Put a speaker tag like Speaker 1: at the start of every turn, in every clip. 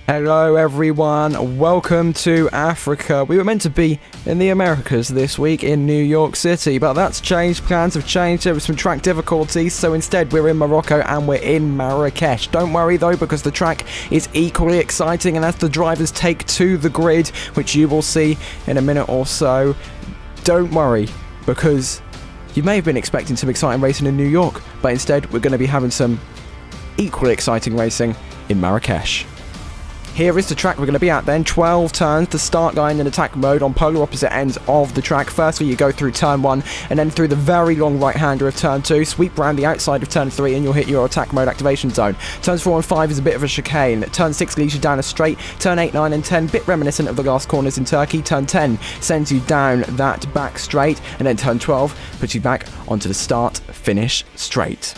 Speaker 1: Hello everyone, welcome to Africa. We were meant to be in the Americas this week in New York City, but that's changed, plans have changed, there were some track difficulties, so instead we're in Morocco and we're in Marrakesh. Don't worry though, because the track is equally exciting, and as the drivers take to the grid, which you will see in a minute or so, don't worry, because you may have been expecting some exciting racing in New York, but instead we're going to be having some equally exciting racing in Marrakesh. Here is the track we're going to be at then. 12 turns to start going in attack mode on polar opposite ends of the track. Firstly, you go through turn 1 and then through the very long right-hander of turn 2. Sweep around the outside of turn 3 and you'll hit your attack mode activation zone. Turns 4 and 5 is a bit of a chicane. Turn 6 leads you down a straight. Turn 8, 9 and 10, bit reminiscent of the last corners in Turkey. Turn 10 sends you down that back straight. And then turn 12 puts you back onto the start-finish straight.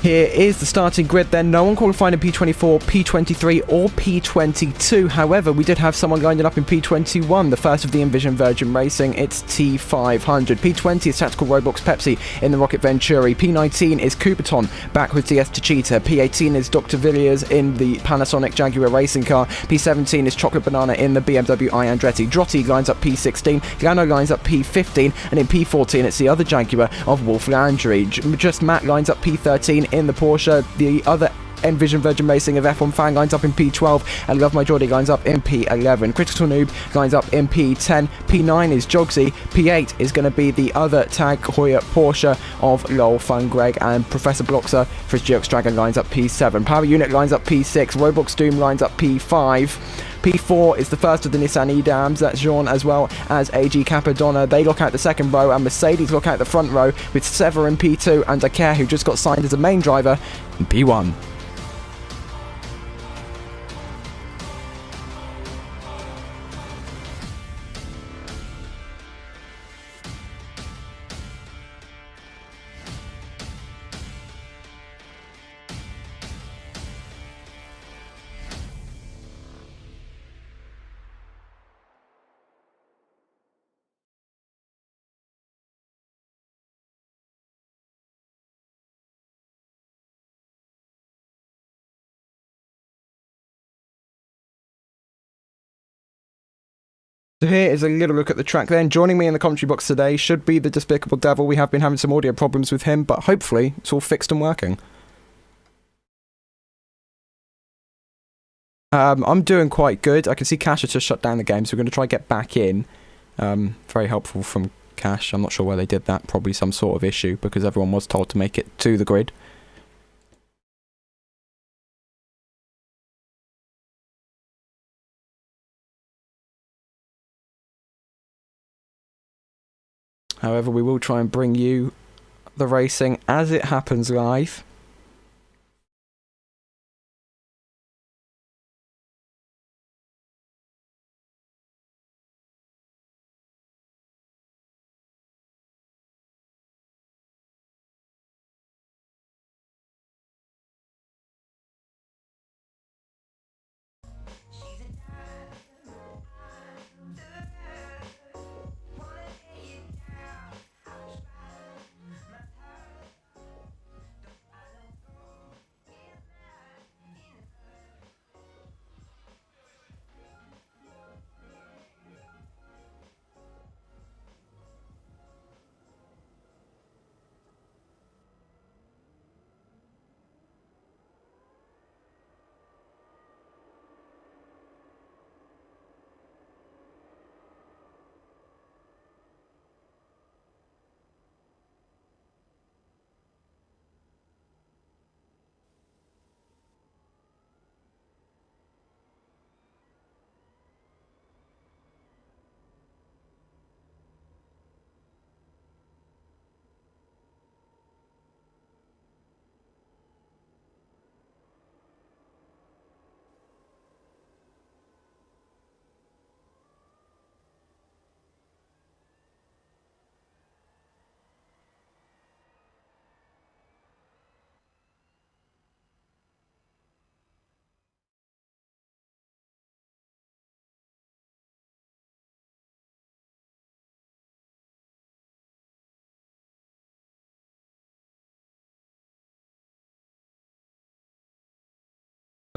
Speaker 1: Here is the starting grid then. No one qualified in P24, P23 or P22. However, we did have someone lining up in P21, the first of the Envision Virgin Racing. It's T500. P20 is Tactical Roblox Pepsi in the Rocket Venturi. P19 is Coubertin back with DS Techeetah. P18 is Dr. Villiers in the Panasonic Jaguar racing car. P17 is Chocolate Banana in the BMW i Andretti. Drotti lines up P16. Gano lines up P15. And in P14 it's the other Jaguar of Wolf Landry. Just Matt lines up P13 in the Porsche. The other Envision Virgin Racing of F1 Fan lines up in P12, and Love My Geordie lines up in P11. Critical Noob lines up in P10. P9 is Jogsy. P8 is going to be the other Tag Heuer Porsche of Lowell Fun Greg, and Professor Bloxer for his Geox Dragon lines up P7. Power Unit lines up P6. Roblox Doom lines up P5. P4 is the first of the Nissan E-Dams, that's Jean as well as AG Capadonna. They look out the second row, and Mercedes look out the front row with Sever in P2 and Dakar, who just got signed as a main driver, in P1. So here is a little look at the track then. Joining me in the commentary box today should be the Despicable Devil. We have been having some audio problems with him, but hopefully it's all fixed and working. I'm doing quite good. I can see Cash has just shut down the game, so we're going to try and get back in. Very helpful from Cash. I'm not sure why they did that. Probably some sort of issue, because everyone was told to make it to the grid. However, we will try and bring you the racing as it happens live.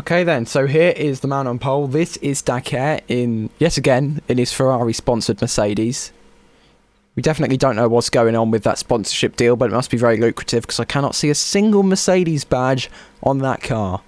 Speaker 1: Okay then, so here is the man on pole. This is Dakar yet again in his Ferrari sponsored Mercedes. We definitely don't know what's going on with that sponsorship deal, but it must be very lucrative because I cannot see a single Mercedes badge on that car.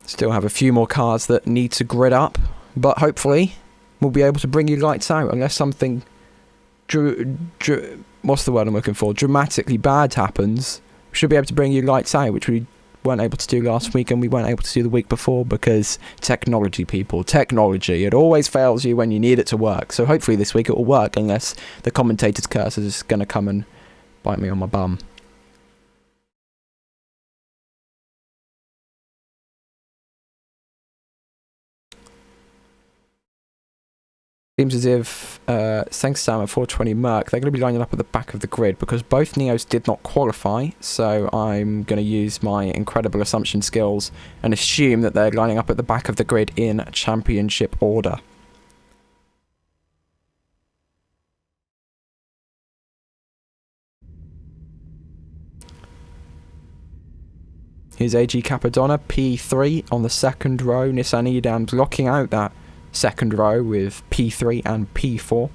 Speaker 1: Still have a few more cars that need to grid up, but hopefully we'll be able to bring you lights out unless something what's the word I'm looking for? Dramatically bad happens. We should be able to bring you lights out, which we weren't able to do last week and we weren't able to do the week before because technology, people. Technology. It always fails you when you need it to work. So hopefully this week it will work unless the commentator's curse is going to come and bite me on my bum. Seems as if Sengstam and 420 Merc, they're going to be lining up at the back of the grid because both Neos did not qualify, so I'm going to use my incredible assumption skills and assume that they're lining up at the back of the grid in championship order. Here's AG Capadonna, P3 on the second row. Nissan Edam blocking out that second row with P3 and P4.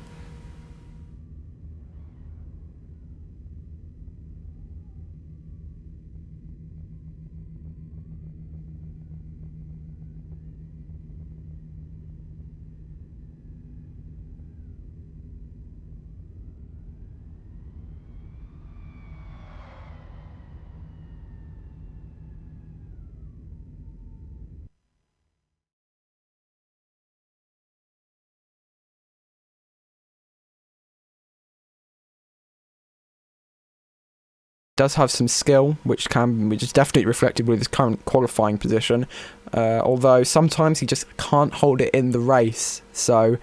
Speaker 1: Does have some skill, which is definitely reflected with his current qualifying position. Although sometimes he just can't hold it in the race. So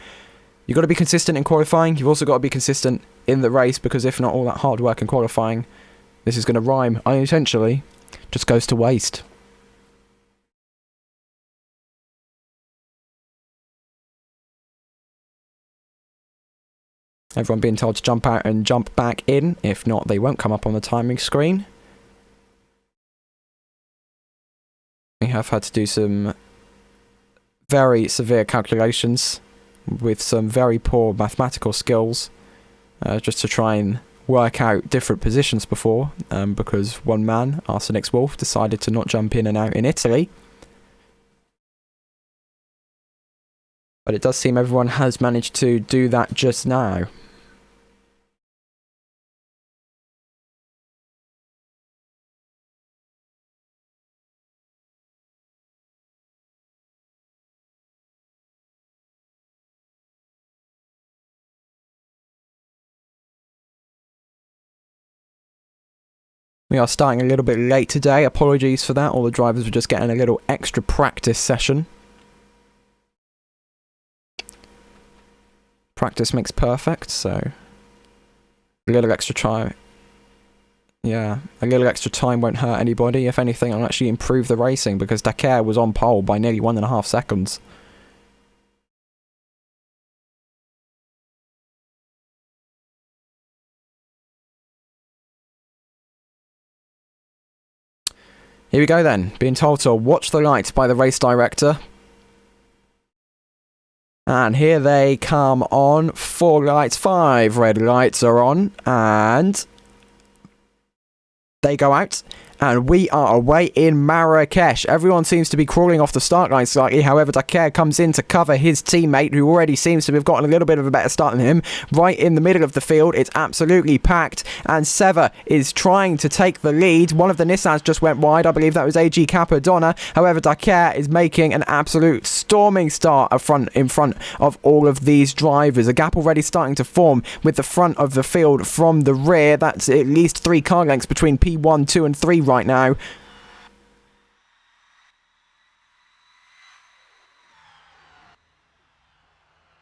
Speaker 1: you've got to be consistent in qualifying. You've also got to be consistent in the race because if not, all that hard work in qualifying, this is going to rhyme unintentionally, just goes to waste. Everyone being told to jump out and jump back in. If not, they won't come up on the timing screen. We have had to do some very severe calculations with some very poor mathematical skills just to try and work out different positions before because one man, Arsenix Wolf, decided to not jump in and out in Italy. But it does seem everyone has managed to do that just now. We are starting a little bit late today, apologies for that, all the drivers were just getting a little extra practice session. Practice makes perfect, so a little extra time. Yeah, a little extra time won't hurt anybody. If anything, it'll actually improve the racing because Dakar was on pole by nearly 1.5 seconds. Here we go then, being told to watch the lights by the race director. And here they come on. 4 lights, 5 red lights are on, and they go out. And we are away in Marrakesh. Everyone seems to be crawling off the start line slightly. However, Dakar comes in to cover his teammate, who already seems to have gotten a little bit of a better start than him. Right in the middle of the field, it's absolutely packed. And Sever is trying to take the lead. One of the Nissans just went wide. I believe that was AG Capadonna. However, Dakar is making an absolute storming start in front of all of these drivers. A gap already starting to form with the front of the field from the rear. That's at least 3 car lengths between P1, 2 and 3 right now.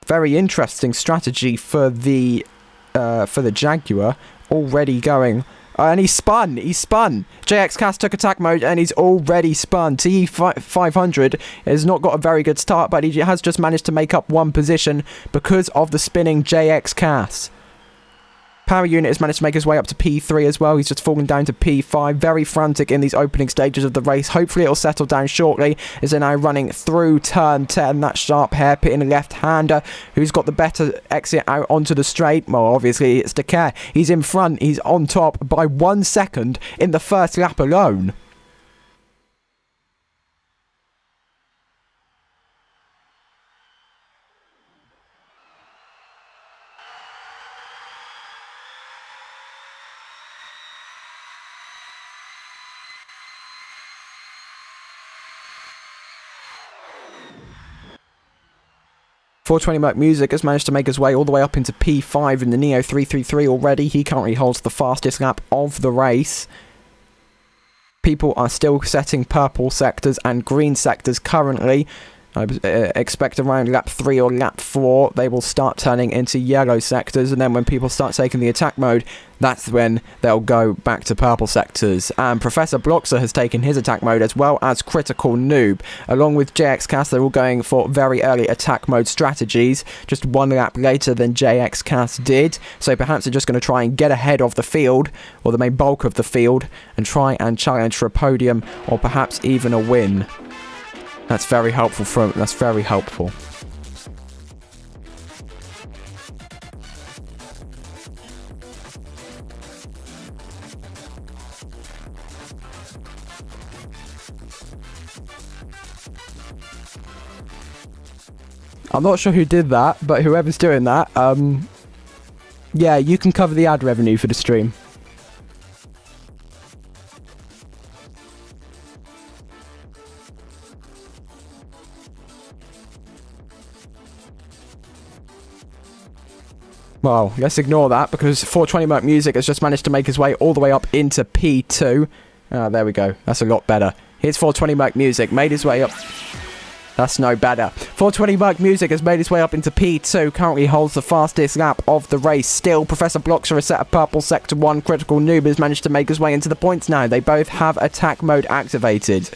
Speaker 1: Very interesting strategy for the Jaguar, already going And he spun. JX Cast took attack mode and he's already spun. TE500 has not got a very good start, but he has just managed to make up one position because of the spinning JX Cast. Power Unit has managed to make his way up to P3 as well. He's just fallen down to P5. Very frantic in these opening stages of the race. Hopefully it'll settle down shortly as they're now running through turn 10. That sharp hairpin left-hander who's got the better exit out onto the straight. Well, obviously it's Decare. He's in front. He's on top by 1 second in the first lap alone. .420 Music has managed to make his way all the way up into P5 in the Neo 333 already. He currently holds the fastest lap of the race. People are still setting purple sectors and green sectors currently. I expect around lap 3 or lap 4 they will start turning into yellow sectors, and then when people start taking the attack mode, that's when they'll go back to purple sectors. And Professor Bloxer has taken his attack mode, as well as Critical Noob. Along with JX Cast, they're all going for very early attack mode strategies, just 1 lap later than JX Cast did. So perhaps they're just going to try and get ahead of the field, or the main bulk of the field, and try and challenge for a podium, or perhaps even a win. That's very helpful. That's very helpful. I'm not sure who did that, but whoever's doing that, yeah, you can cover the ad revenue for the stream. Well, let's ignore that because 420 Music has just managed to make his way all the way up into P2. There we go. That's a lot better. Here's 420 Music, made his way up. That's no better. 420 Music has made his way up into P2, currently holds the fastest lap of the race. Still, Professor Bloxer has set a purple sector 1. Critical Noob has managed to make his way into the points now. They both have attack mode activated.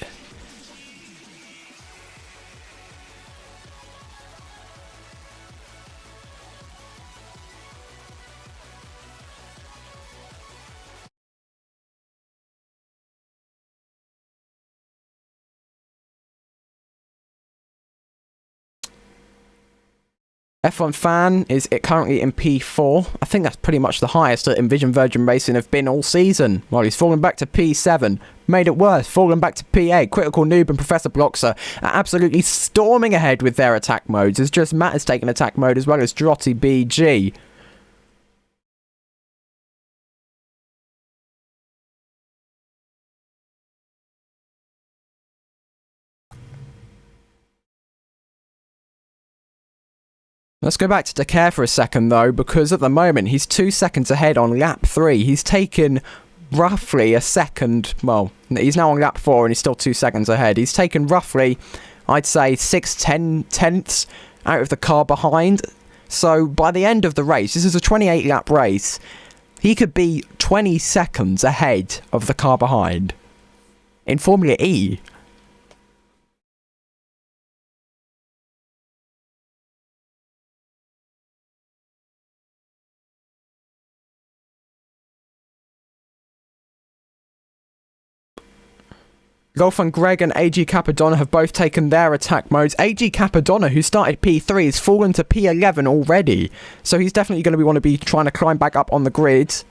Speaker 1: F1 Fan is currently in P4. I think that's pretty much the highest that Envision Virgin Racing have been all season. Well, he's fallen back to P7. Made it worse, fallen back to P8. Critical Noob and Professor Bloxer are absolutely storming ahead with their attack modes. It's just Matt has taken attack mode as well as Drotty BG. Let's go back to Decare for a second though, because at the moment he's 2 seconds ahead on lap 3. He's taken roughly a second, well, he's now on lap 4 and he's still 2 seconds ahead. He's taken roughly, I'd say, 6/10ths out of the car behind. So by the end of the race, this is a 28 lap race, he could be 20 seconds ahead of the car behind. In Formula E. Golfan Greg and AG Capadonna have both taken their attack modes. AG Capadonna, who started P3, has fallen to P11 already. So he's definitely going to want to be trying to climb back up on the grid.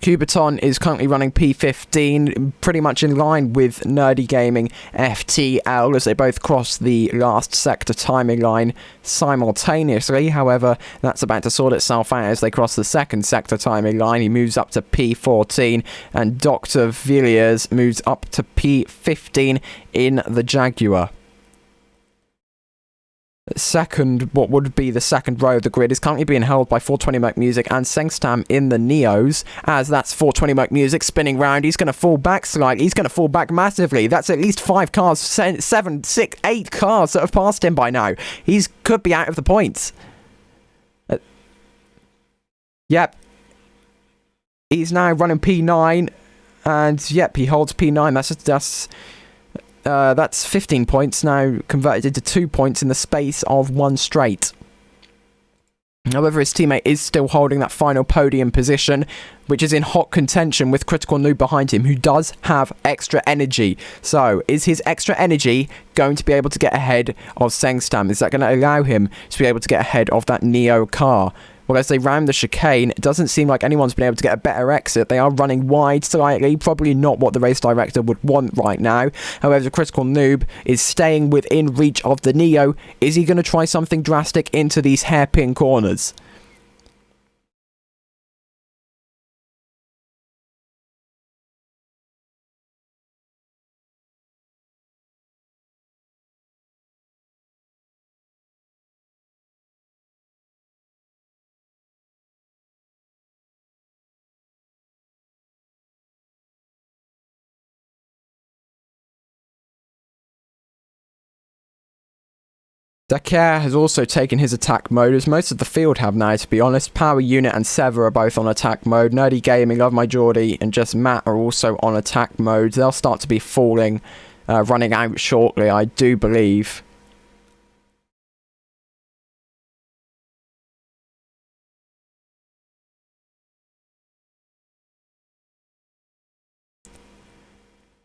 Speaker 1: Cubiton is currently running P15, pretty much in line with Nerdy Gaming FTL, as they both cross the last sector timing line simultaneously. However, that's about to sort itself out as they cross the second sector timing line. He moves up to P14, and Dr. Villiers moves up to P15 in the Jaguar. What would be the second row of the grid is currently being held by 420 Music and Sengstam in the Neos, as that's 420 Music spinning round. He's going to fall back slightly. He's going to fall back massively. That's at least 5 cars, 7, 6, 8 cars that have passed him by now. Could be out of the points. Yep. He's now running P9, and yep, he holds P9. That's 15 points now converted into 2 points in the space of one straight. However, his teammate is still holding that final podium position, which is in hot contention with Critical Noob behind him, who does have extra energy. So, is his extra energy going to be able to get ahead of Sengstam? Is that going to allow him to be able to get ahead of that Neo car? Well, as they round the chicane, it doesn't seem like anyone's been able to get a better exit. They are running wide slightly, probably not what the race director would want right now. However, the Critical Noob is staying within reach of the Neo. Is he going to try something drastic into these hairpin corners? Dakar has also taken his attack mode, as most of the field have now, to be honest. Power Unit and Sever are both on attack mode. Nerdy Gaming, Love My Geordie, and Just Matt are also on attack mode. They'll start to be falling, running out shortly, I do believe.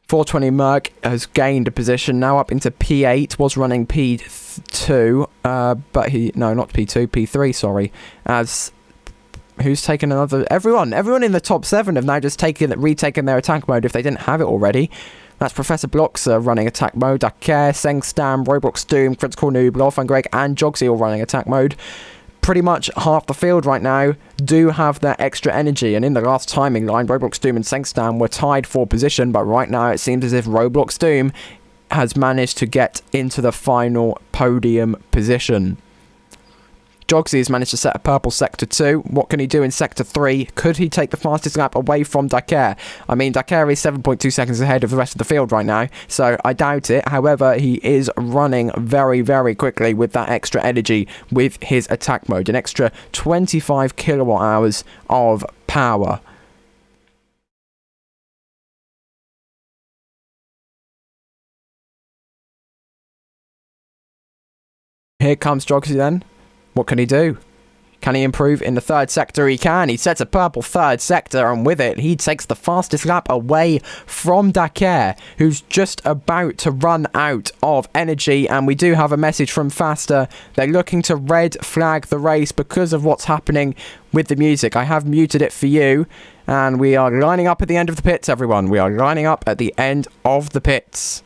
Speaker 1: .420 Merc has gained a position, now up into P8, was running P2, but not P2, P3, sorry, as who's taken another, everyone in the top 7 have now just retaken their attack mode if they didn't have it already. That's Professor Bloxer running attack mode, Dakar, Sengstam, Roblox Doom, Critical Noob, Lolf and Greg, and Jogsy all running attack mode. Pretty much half the field right now do have their extra energy, and in the last timing line, Roblox Doom and Sengstam were tied for position, but right now it seems as if Roblox Doom has managed to get into the final podium position. Jogsy has managed to set a purple Sector 2. What can he do in Sector 3? Could he take the fastest lap away from Dakar? I mean, Dakar is 7.2 seconds ahead of the rest of the field right now, so I doubt it. However, he is running very, very quickly with that extra energy with his attack mode. An extra 25 kilowatt hours of power. Here comes Jogsy then. What can he do? Can he improve in the third sector? He can. He sets a purple third sector, and with it, he takes the fastest lap away from Dakar, who's just about to run out of energy. And we do have a message from Faster. They're looking to red flag the race because of what's happening with the music. I have muted it for you, and we are lining up at the end of the pits, everyone. We are lining up at the end of the pits.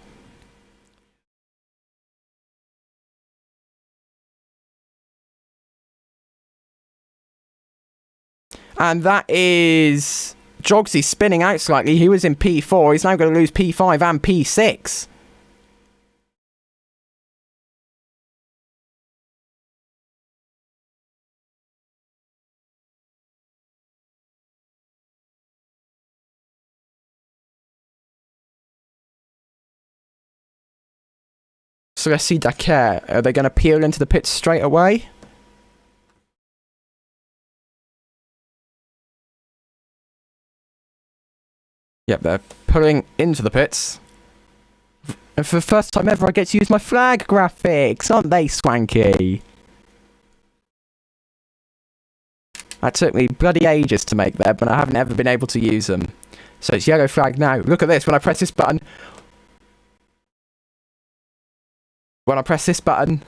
Speaker 1: And that is Jogsy spinning out slightly. He was in P4. He's now going to lose P5 and P6. So let's see Dakar. Are they going to peel into the pits straight away? Yep, they're pulling into the pits. And for the first time ever, I get to use my flag graphics. Aren't they swanky? That took me bloody ages to make them, but I haven't ever been able to use them. So it's yellow flag now. Look at this. When I press this button... When I press this button...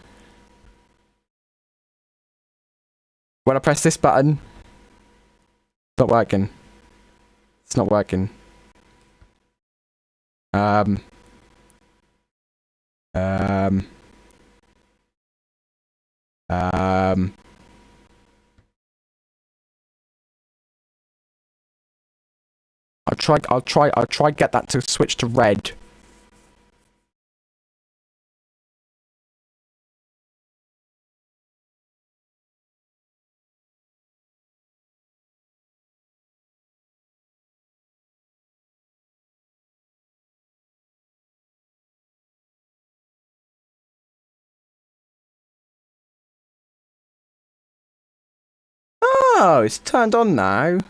Speaker 1: When I press this button... It's not working. It's not working. I'll try get that to switch to red. Oh, it's turned on now.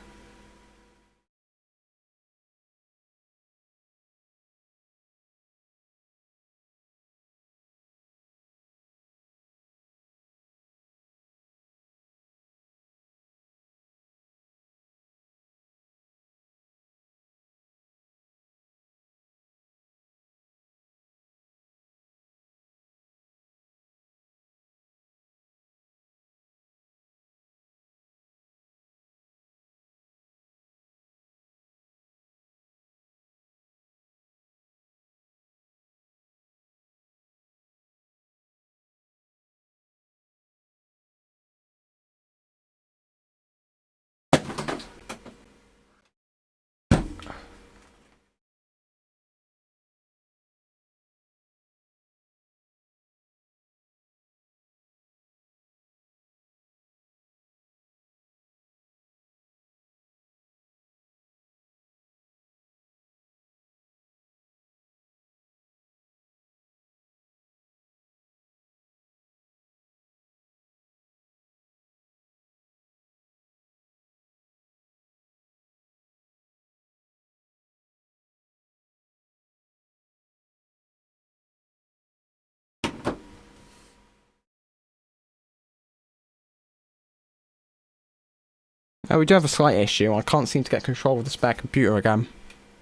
Speaker 1: We do have a slight issue. I can't seem to get control of the spare computer again,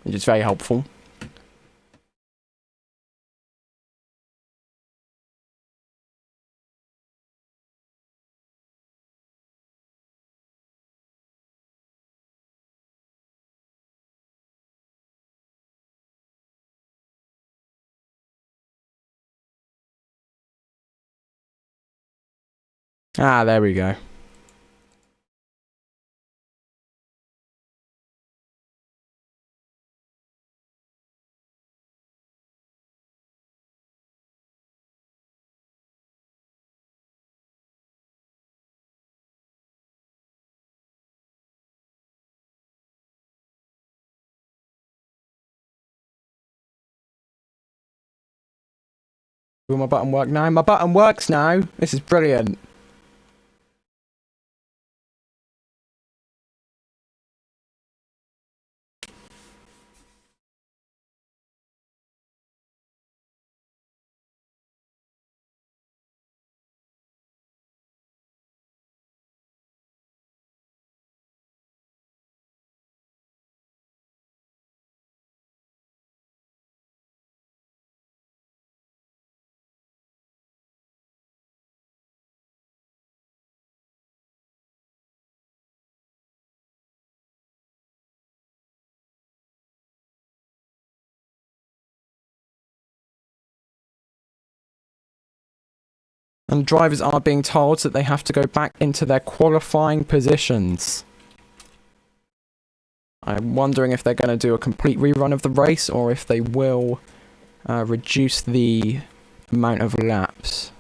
Speaker 1: which is very helpful. Ah, there we go. Will my button work now? My button works now! This is brilliant. And drivers are being told that they have to go back into their qualifying positions. I'm wondering if they're going to do a complete rerun of the race or if they will reduce the amount of laps.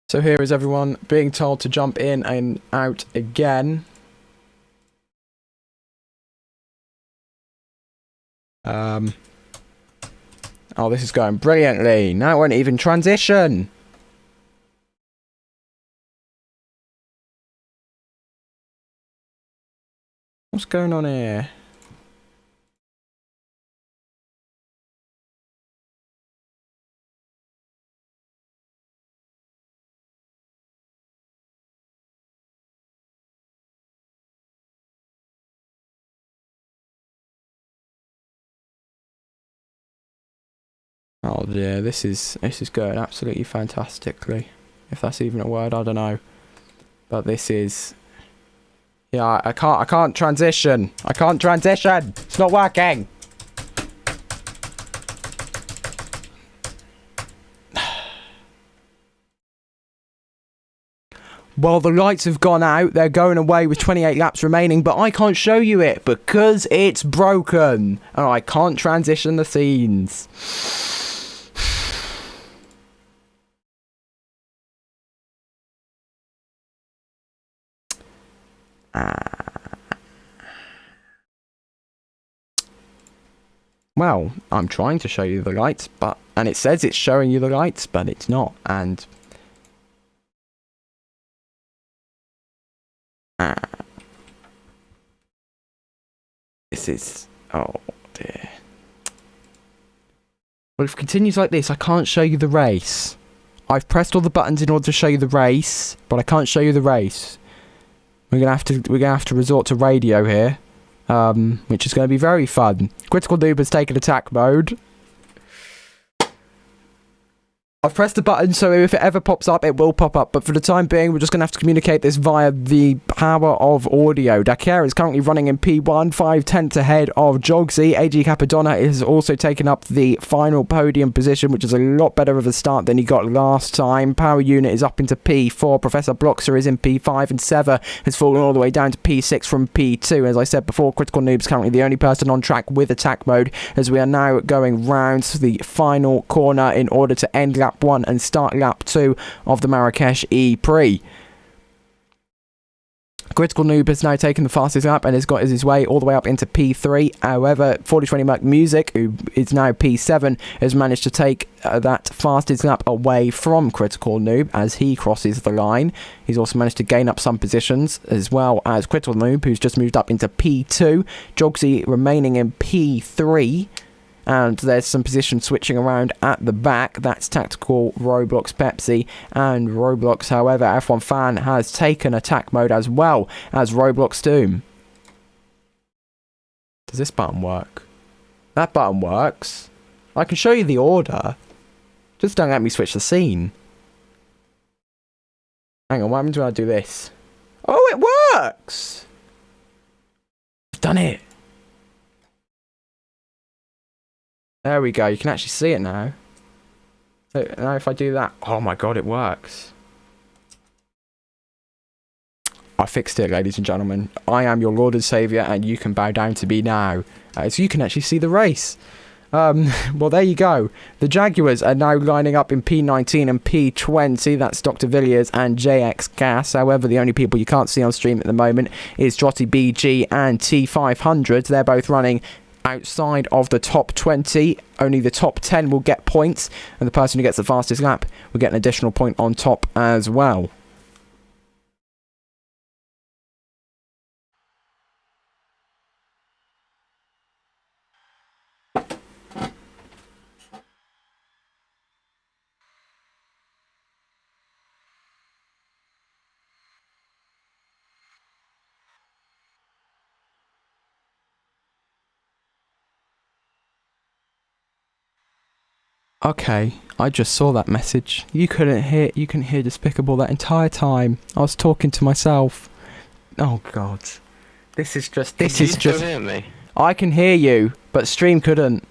Speaker 1: So here is everyone being told to jump in and out again. Oh, this is going brilliantly. Now it won't even transition. What's going on here? Oh dear, this is going absolutely fantastically. If that's even a word, I don't know. But this is, yeah, I can't transition. I can't transition. It's not working. Well, the lights have gone out. They're going away with 28 laps remaining, but I can't show you it because it's broken and I can't transition the scenes. Well, I'm trying to show you the lights, but And it says it's showing you the lights, but it's not. And this is, oh dear. Well, if it continues like this, I can't show you the race. I've pressed all the buttons in order to show you the race, but I can't show you the race. We're gonna have to resort to radio here, which is gonna be very fun. Critical Noob has taken attack mode. I've pressed the button, so if it ever pops up, it will pop up. But for the time being, we're just going to have to communicate this via the power of audio. Dakar is currently running in P1, 5/10 ahead of Jogsy. AG Capadonna has also taken up the final podium position, which is a lot better of a start than he got last time. Power Unit is up into P4. Professor Bloxer is in P5, and Sever has fallen all the way down to P6 from P2. As I said before, Critical Noob is currently the only person on track with attack mode, as we are now going round to the final corner in order to end lap 1 and start lap 2 of the Marrakesh ePRIX. Critical Noob has now taken the fastest lap and has got his way all the way up into P3. However, 4020 Merc Music, who is now P7, has managed to take that fastest lap away from Critical Noob as he crosses the line. He's also managed to gain up some positions, as well as Critical Noob, who's just moved up into P2. Jogsy remaining in P3. And there's some position switching around at the back. That's Tactical, Roblox, Pepsi, and Roblox. However, F1 Fan has taken attack mode as well as Roblox Doom. Does this button work? That button works. I can show you the order. Just don't let me switch the scene. Hang on, what happens when I do this? Oh, it works! I've done it. There we go, you can actually see it now. So now if I do that, oh my god, it works. I fixed it, ladies and gentlemen. I am your Lord and Saviour, and you can bow down to me now. So you can actually see the race. Well, there you go. The Jaguars are now lining up in P19 and P20. That's Dr. Villiers and JX Gas. However, the only people you can't see on stream at the moment is Jotty BG and T500. They're both running outside of the top 20. Only the top 10 will get points, and the person who gets the fastest lap will get an additional point on top as well. Okay, I just saw that message. You couldn't hear Despicable that entire time. I was talking to myself. Oh god. This is just
Speaker 2: Can you still hear me?
Speaker 1: I can hear you, but stream couldn't.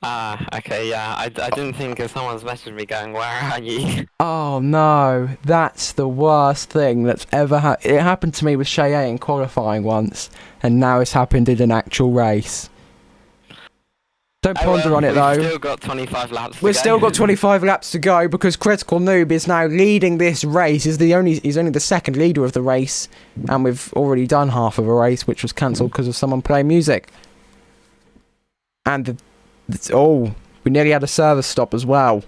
Speaker 2: Ah, okay, yeah. I didn't think if someone's messaged me going, where are you?
Speaker 1: Oh no, that's the worst thing that's ever happened. It happened to me with Cheyenne in qualifying once, and now it's happened in an actual race. Don't ponder on it though.
Speaker 2: We've still got 25 laps to go.
Speaker 1: We've still got 25 laps to go because Critical Noob is now leading this race. He's only the second leader of the race, and we've already done half of a race, which was cancelled because of someone playing music. And we nearly had a service stop as well.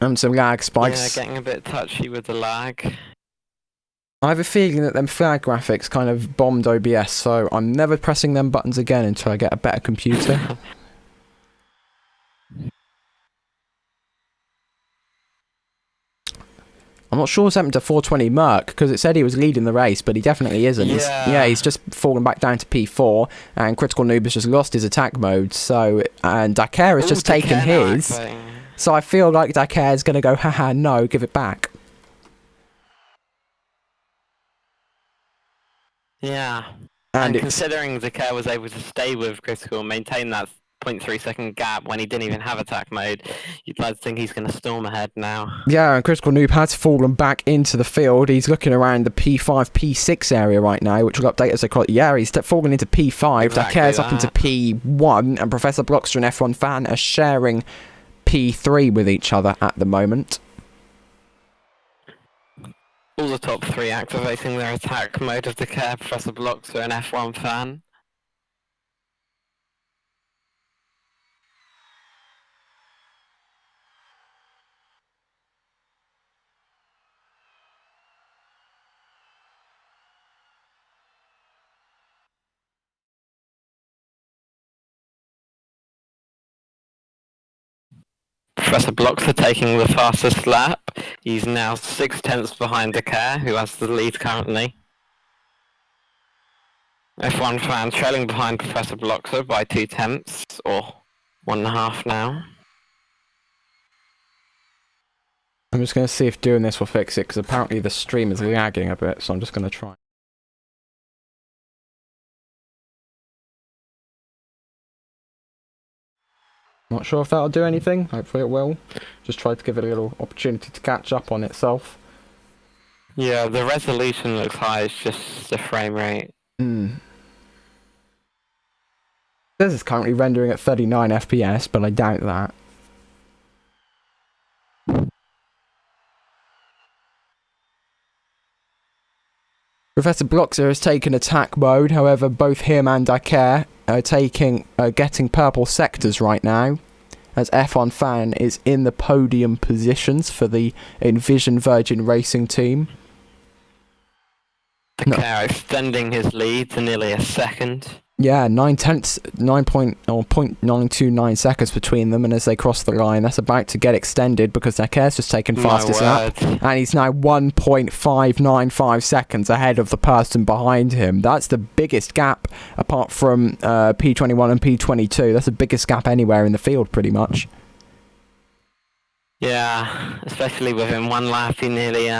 Speaker 1: And some lag spikes.
Speaker 2: Yeah, getting a bit touchy with the lag.
Speaker 1: I have a feeling that them flag graphics kind of bombed OBS, so I'm never pressing them buttons again until I get a better computer. I'm not sure what's happened to 420 Merc, because it said he was leading the race, but he definitely isn't.
Speaker 2: Yeah.
Speaker 1: He's just fallen back down to P4, and Critical Noob has just lost his attack mode, and Dakar has just taken his. So I feel like Dakar is going to go, haha, no, give it back.
Speaker 2: Yeah. And considering Dakar was able to stay with Critical and maintain that 0.3 second gap when he didn't even have attack mode, you'd like to think he's going to storm ahead now. Yeah,
Speaker 1: and Critical Noob has fallen back into the field. He's looking around the P5, P6 area right now, which will update as they call it. Yeah, he's fallen into P5.
Speaker 2: Exactly
Speaker 1: Dakar's up into P1, and Professor Bloxter and F1 Fan are sharing P3 with each other at the moment.
Speaker 2: All the top three activating their attack mode of Dakar, Professor Bloxer and F1 Fan. Professor Blocks are taking the fastest lap. He's now 6/10 behind Decare, who has the lead currently. F1 fan trailing behind Professor Bloxer by 2/10, or 1.5 now.
Speaker 1: I'm just going to see if doing this will fix it, because apparently the stream is lagging a bit, so I'm just going to try. Not sure if that'll do anything. Hopefully it will. Just try to give it a little opportunity to catch up on itself.
Speaker 2: Yeah, the resolution looks high, it's just the frame rate.
Speaker 1: This is currently rendering at 39 FPS, but I doubt that. Professor Bloxer has taken attack mode, however both him and Dakar are getting purple sectors right now, as F1 Fan is in the podium positions for the Envision Virgin Racing team.
Speaker 2: Dakar extending his lead to nearly a second.
Speaker 1: Yeah, 0.929 seconds between them, and as they cross the line, that's about to get extended because Dakar's just taken fastest lap, and he's now 1.595 seconds ahead of the person behind him. That's the biggest gap, apart from P21 and P22. That's the biggest gap anywhere in the field, pretty much.
Speaker 2: Yeah, especially within one lap, he nearly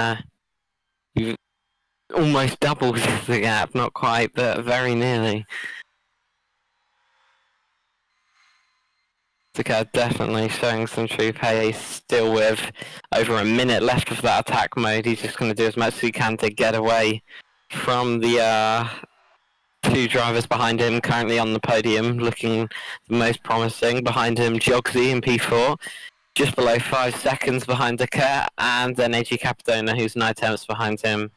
Speaker 2: almost doubles the gap. Not quite, but very nearly. Dakar definitely showing some true pace, still with over a minute left of that attack mode. He's just going to do as much as he can to get away from the two drivers behind him currently on the podium, looking the most promising. Behind him, Jogsy in P4, just below 5 seconds behind Dakar, and then AG Capadona, who's 9/10 behind him.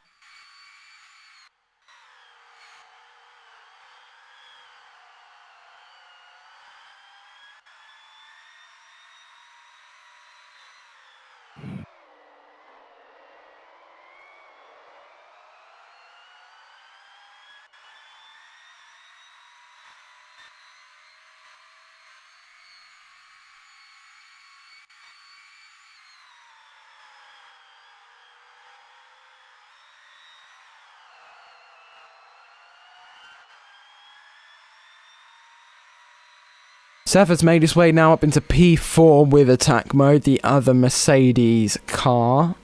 Speaker 1: Sever's made his way now up into P4 with attack mode, the other Mercedes car.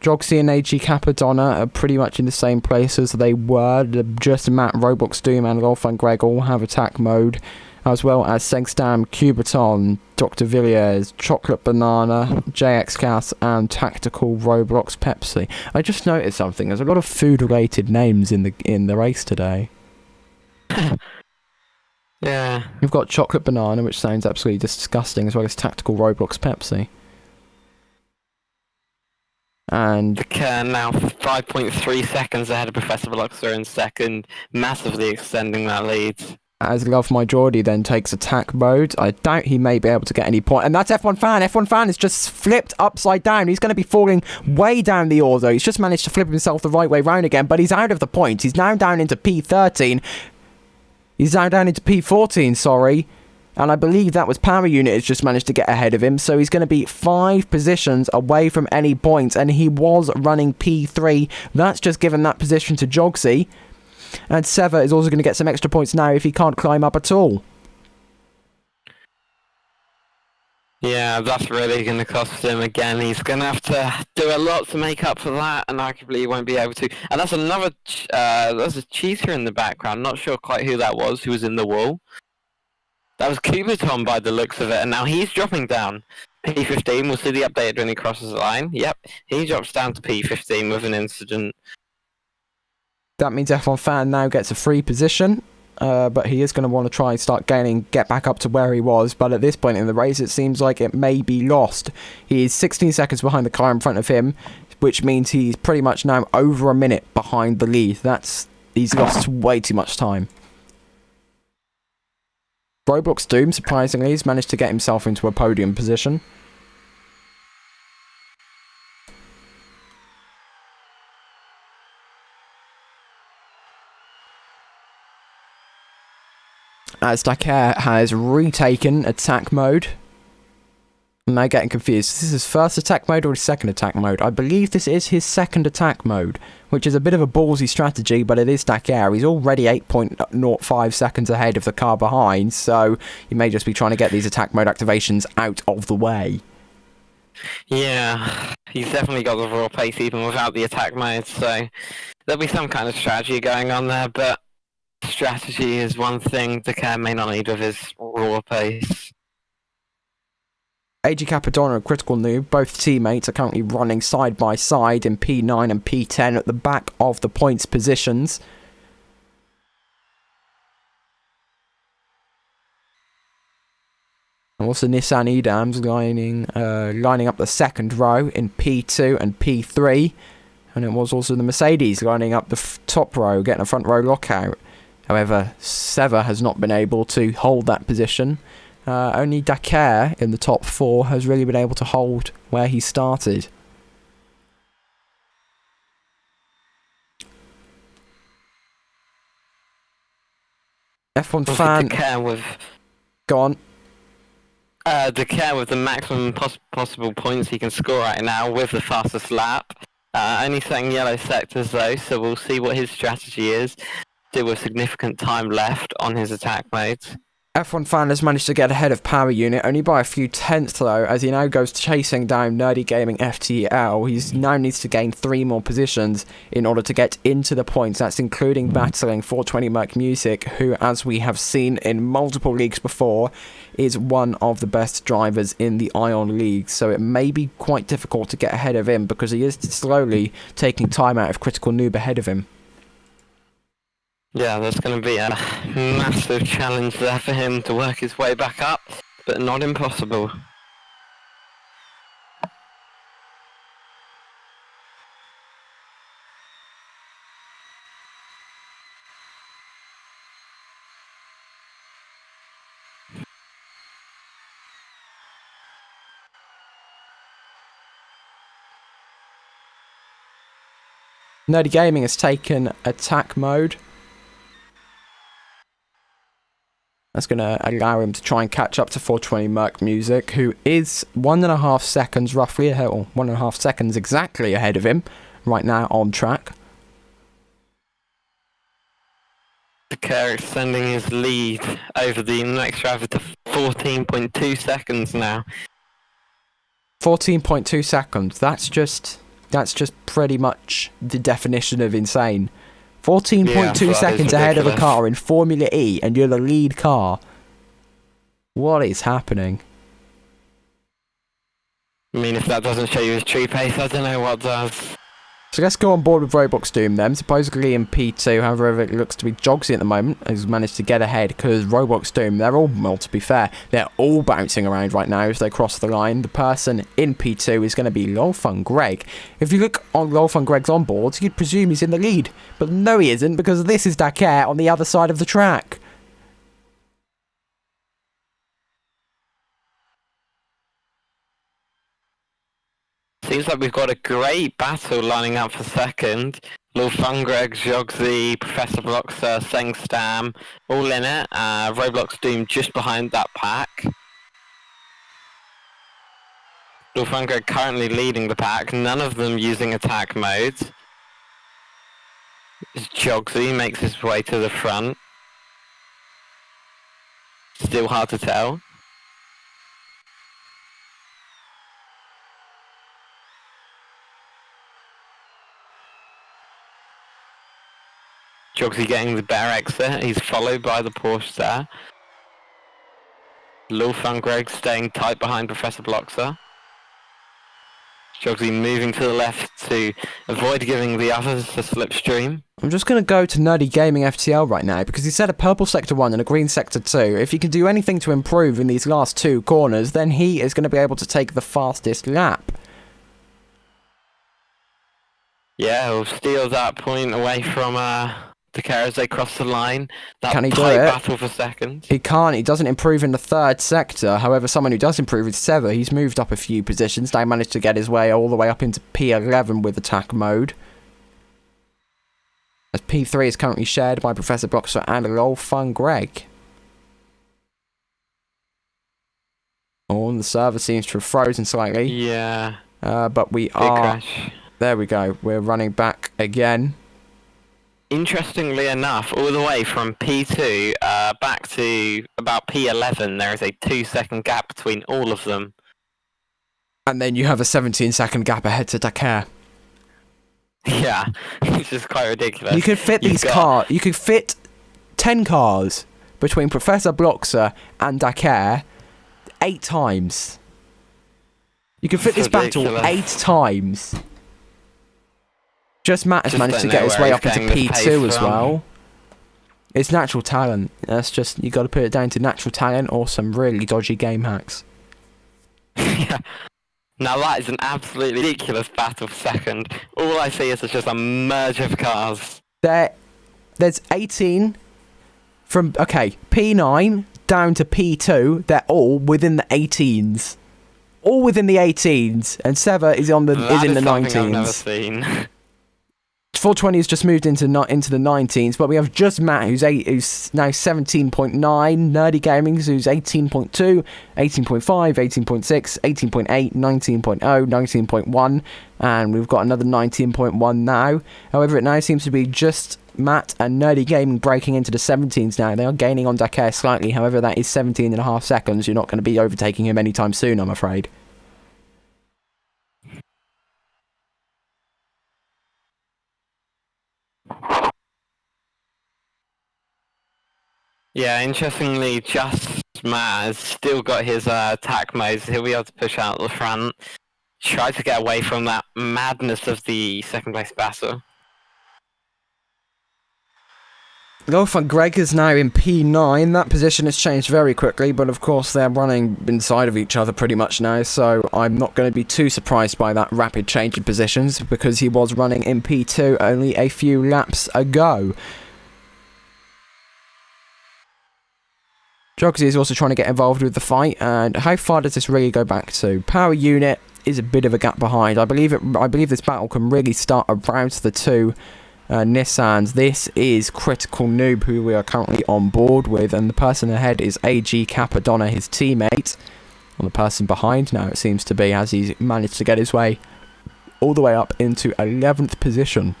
Speaker 1: Jogsy and AG Capadonna are pretty much in the same place as they were. Just Matt, Roblox Doom and Rolf and Greg all have attack mode, as well as Segstam, Cubiton, Dr. Villiers, Chocolate Banana, JX Cass, and Tactical Roblox Pepsi. I just noticed something. There's a lot of food-related names in the race today.
Speaker 2: Yeah.
Speaker 1: You've got Chocolate Banana, which sounds absolutely disgusting, as well as Tactical Roblox Pepsi. And
Speaker 2: Dakar now 5.3 seconds ahead of Professor Bloxer in second, massively extending that lead.
Speaker 1: As Love My Geordie then takes attack mode, I doubt he may be able to get any point. And that's F1 Fan. F1 Fan is just flipped upside down. He's going to be falling way down the order. He's just managed to flip himself the right way round again, but he's out of the points. He's now down into P13. He's now down into P14, sorry. And I believe that was Power Unit has just managed to get ahead of him. So he's going to be 5 positions away from any points. And he was running P3. That's just given that position to Jogsy. And Sever is also going to get some extra points now if he can't climb up at all.
Speaker 2: Yeah, that's really going to cost him again. He's going to have to do a lot to make up for that, and arguably he won't be able to. And that's another, there's a cheater in the background. Not sure quite who that was, who was in the wall. That was Cubiton by the looks of it, and now he's dropping down. P15, we'll see the update when he crosses the line. Yep, he drops down to P15 with an incident.
Speaker 1: That means F1 Fan now gets a free position. But he is going to want to try and start get back up to where he was. But at this point in the race, it seems like it may be lost. He is 16 seconds behind the car in front of him, which means he's pretty much now over a minute behind the lead. He's lost way too much time. Roblox Doom, surprisingly, has managed to get himself into a podium position. As Dakar has retaken attack mode. I'm now getting confused. Is this his first attack mode or his second attack mode? I believe this is his second attack mode, which is a bit of a ballsy strategy, but it is Dakar. He's already 8.05 seconds ahead of the car behind, so he may just be trying to get these attack mode activations out of the way.
Speaker 2: Yeah, he's definitely got the raw pace even without the attack mode, so there'll be some kind of strategy going on there, but strategy is one thing Dakar may not need with his raw pace.
Speaker 1: AG Capadonna and Critical Noob, both teammates, are currently running side by side in P9 and P10 at the back of the points positions. And also Nissan Edams lining up the second row in P2 and P3. And it was also the Mercedes lining up the top row, getting a front row lockout. However, Sever has not been able to hold that position. Only Dakar in the top 4 has really been able to hold where he started. F1 fan...
Speaker 2: Dakar with...
Speaker 1: Go on.
Speaker 2: Dakar with the maximum possible points he can score right now with the fastest lap. Only setting yellow sectors though, so we'll see what his strategy is. Still with significant time left on his attack modes.
Speaker 1: F1 fan has managed to get ahead of Power Unit, only by a few tenths though, as he now goes chasing down Nerdy Gaming FTL. He now needs to gain 3 more positions in order to get into the points. That's including battling 420 Merc Music, who, as we have seen in multiple leagues before, is one of the best drivers in the Ion League. So it may be quite difficult to get ahead of him, because he is slowly taking time out of Critical Noob ahead of him.
Speaker 2: Yeah, there's going to be a massive challenge there for him to work his way back up, but not impossible.
Speaker 1: Nerdy Gaming has taken attack mode. That's going to allow him to try and catch up to 420 Merc Music, who is 1.5 seconds roughly ahead, or 1.5 seconds exactly ahead of him right now on track.
Speaker 2: Dakar extending his lead over the next driver to 14.2 seconds now.
Speaker 1: 14.2 seconds. That's just pretty much the definition of insane. 14.2 seconds ahead of a car in Formula E, and you're the lead car. What is happening?
Speaker 2: I mean, if that doesn't show you his true pace, I don't know what does.
Speaker 1: So let's go on board with Roblox Doom then. Supposedly in P2, however, it looks to be Jogsy at the moment has managed to get ahead, because Roblox Doom, they're all, well, to be fair, they're all bouncing around right now as they cross the line. The person in P2 is going to be Lolfun Greg. If you look on Lolfun Greg's onboards, you'd presume he's in the lead. But no, he isn't, because this is Dakar on the other side of the track.
Speaker 2: Seems like we've got a great battle lining up for second. Lulfungreg, Jogsy, Professor Bloxer, Sengstam, all in it. Roblox Doom just behind that pack. Lulfungreg currently leading the pack, none of them using attack modes. Jogsy makes his way to the front. Still hard to tell. Jogsy getting the better exit, he's followed by the Porsche there. Lulfungreg staying tight behind Professor Bloxer. Jogsy moving to the left to avoid giving the others a slipstream.
Speaker 1: I'm just going to go to Nerdy Gaming FTL right now, because he said a purple sector 1 and a green sector 2. If he can do anything to improve in these last 2 corners, then he is going to be able to take the fastest lap.
Speaker 2: Yeah, he'll steal that point away from Dakar as they cross the line. That
Speaker 1: Can he do
Speaker 2: tight
Speaker 1: it?
Speaker 2: battle for second.
Speaker 1: He can't. He doesn't improve in the 3rd sector. However, someone who does improve is Sever. He's moved up a few positions. Now managed to get his way all the way up into P11 with attack mode. As P3 is currently shared by Professor Bloxer and Lolfun Greg. Oh, and the server seems to have frozen slightly.
Speaker 2: Yeah.
Speaker 1: But we
Speaker 2: Big
Speaker 1: are...
Speaker 2: crash.
Speaker 1: There we go. We're running back again.
Speaker 2: Interestingly enough, all the way from P2 back to about P11, there is a 2-second gap between all of them.
Speaker 1: And then you have a 17-second gap ahead to Dakar.
Speaker 2: Yeah, which is quite ridiculous.
Speaker 1: You could fit these cars. You could fit 10 cars between Professor Bloxer and Dakar 8 times. You could fit this battle 8 times. Just Matt has managed to get his way up into P2 as well. It's natural talent. That's just, you got to put it down to natural talent or some really dodgy game hacks.
Speaker 2: Yeah. Now that is an absolutely ridiculous battle for second. All I see is just a merge of cars.
Speaker 1: There's 18 from, okay, P9 down to P2. They're all within the 18s. All within the 18s. And Seva is in the 19s.
Speaker 2: I've never seen.
Speaker 1: 420 has just moved into the 19s, but we have just Matt, who's now 17.9, Nerdy Gaming, who's 18.2, 18.5, 18.6, 18.8, 19.0, 19.1, and we've got another 19.1 now. However, it now seems to be just Matt and Nerdy Gaming breaking into the 17s now. They are gaining on Dakar slightly, however, that is 17.5 seconds. You're not going to be overtaking him anytime soon, I'm afraid.
Speaker 2: Yeah, interestingly, just Matt has still got his attack modes. He'll be able to push out the front, try to get away from that madness of the second place battle.
Speaker 1: Golf and Greg is now in P9. That position has changed very quickly, but of course they're running inside of each other pretty much now, so I'm not going to be too surprised by that rapid change in positions, because he was running in P2 only a few laps ago. Jogsy is also trying to get involved with the fight, and how far does this really go back to? Power unit is a bit of a gap behind. I believe this battle can really start around the two Nissans. This is Critical Noob, who we are currently on board with, and the person ahead is AG Capadonna, his teammate. And the person behind now, it seems to be, as he's managed to get his way all the way up into 11th position.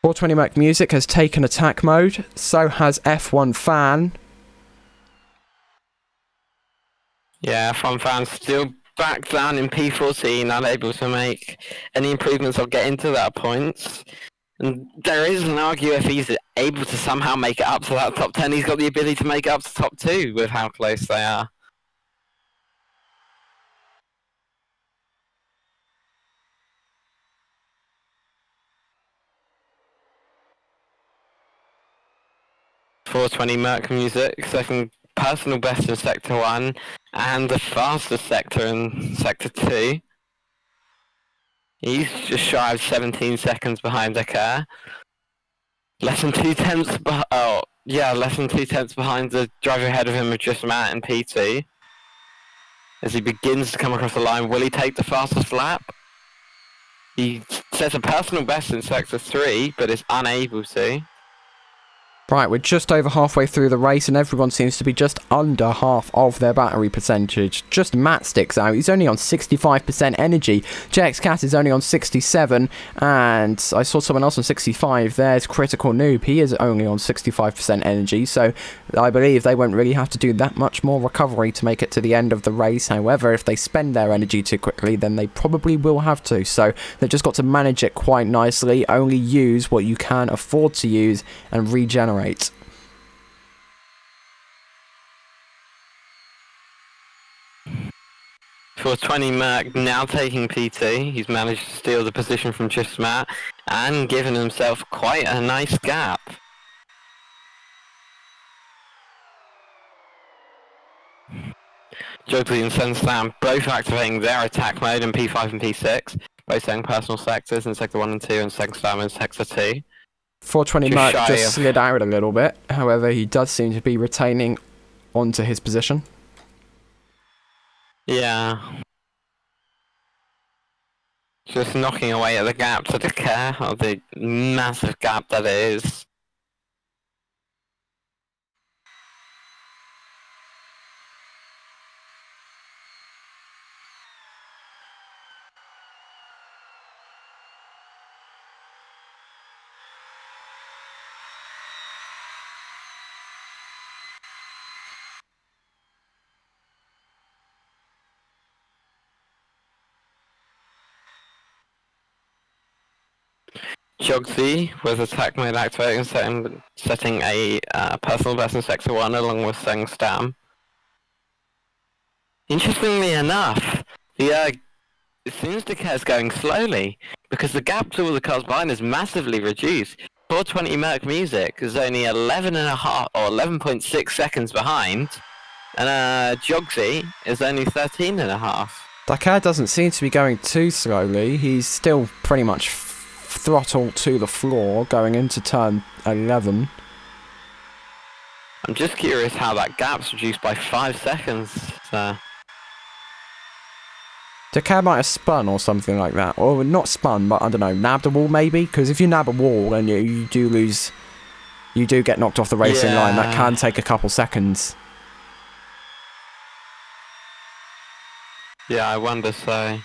Speaker 1: .420 Mac Music has taken attack mode, so has F1 Fan.
Speaker 2: Yeah, F1 Fan still back down in P14, unable to make any improvements or get into that points. And there is an argue if he's able to somehow make it up to that top 10, he's got the ability to make it up to top 2 with how close they are. .420 Merc Music, second personal best in Sector 1, and the fastest sector in Sector 2. He's just shy of 17 seconds behind Dakar. Less than 2/10 less than 2/10 behind the driver ahead of him of just Matt in P2. As he begins to come across the line, will he take the fastest lap? He sets a personal best in Sector 3, but is unable to.
Speaker 1: Right, we're just over halfway through the race, and everyone seems to be just under half of their battery percentage. Just Matt sticks out. He's only on 65% energy. JX Cat is only on 67, and I saw someone else on 65. There's Critical Noob. He is only on 65% energy, so I believe they won't really have to do that much more recovery to make it to the end of the race. However, if they spend their energy too quickly, then they probably will have to. So they've just got to manage it quite nicely. Only use what you can afford to use and regenerate.
Speaker 2: For 20 Merc now taking PT, he's managed to steal the position from just Matt and given himself quite a nice gap. Jogley and Sunslam both activating their attack mode in P5 and P6, both setting personal sectors in Sector 1 and 2 and Sunslam in Sector 2.
Speaker 1: 420 Merc just slid out a little bit, however he does seem to be retaining onto his position.
Speaker 2: Yeah. Just knocking away at the gap to the care of the massive gap that it is. Jogsy with attack mode activating, setting a personal best in Sector 1 along with Seng Stam. Interestingly enough, it seems the care is going slowly, because the gap to all the cars behind is massively reduced. 420 Merc Music is only 11.5 or 11.6 seconds behind, and Jogsy is only 13.5.
Speaker 1: Dakar doesn't seem to be going too slowly. He's still pretty much throttle to the floor going into turn 11.
Speaker 2: I'm just curious how that gap's reduced by 5 seconds.
Speaker 1: Dakar might have spun or something like that. Or not spun, but I don't know, nabbed a wall maybe? Because if you nab a wall and you do lose, you do get knocked off the racing line. That can take a couple seconds.
Speaker 2: Yeah, I wonder so.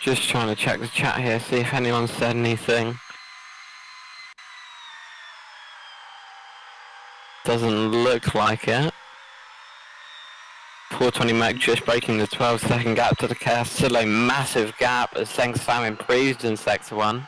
Speaker 2: Just trying to check the chat here, see if anyone said anything. Doesn't look like it. 420 Mech just breaking the 12-second gap to the care. Still a massive gap as Seng Sam improved in Sector 1.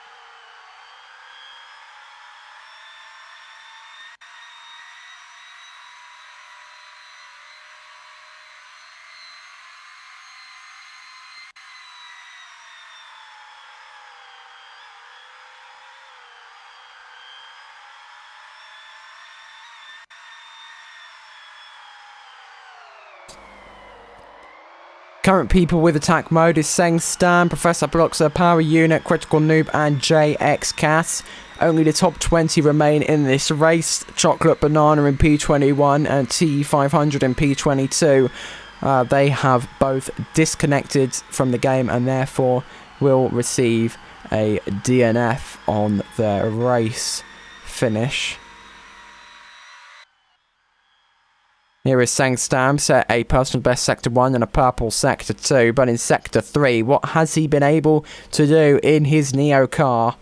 Speaker 1: Current people with attack mode is Seng Stan, Professor Bloxer, Power Unit, Critical Noob and JX Cass. Only the top 20 remain in this race. Chocolate Banana in P21 and T500 in P22. They have both disconnected from the game and therefore will receive a DNF on their race finish. Here is Seng Stam, set a personal best Sector 1 and a purple Sector 2, but in Sector 3, what has he been able to do in his Neo car?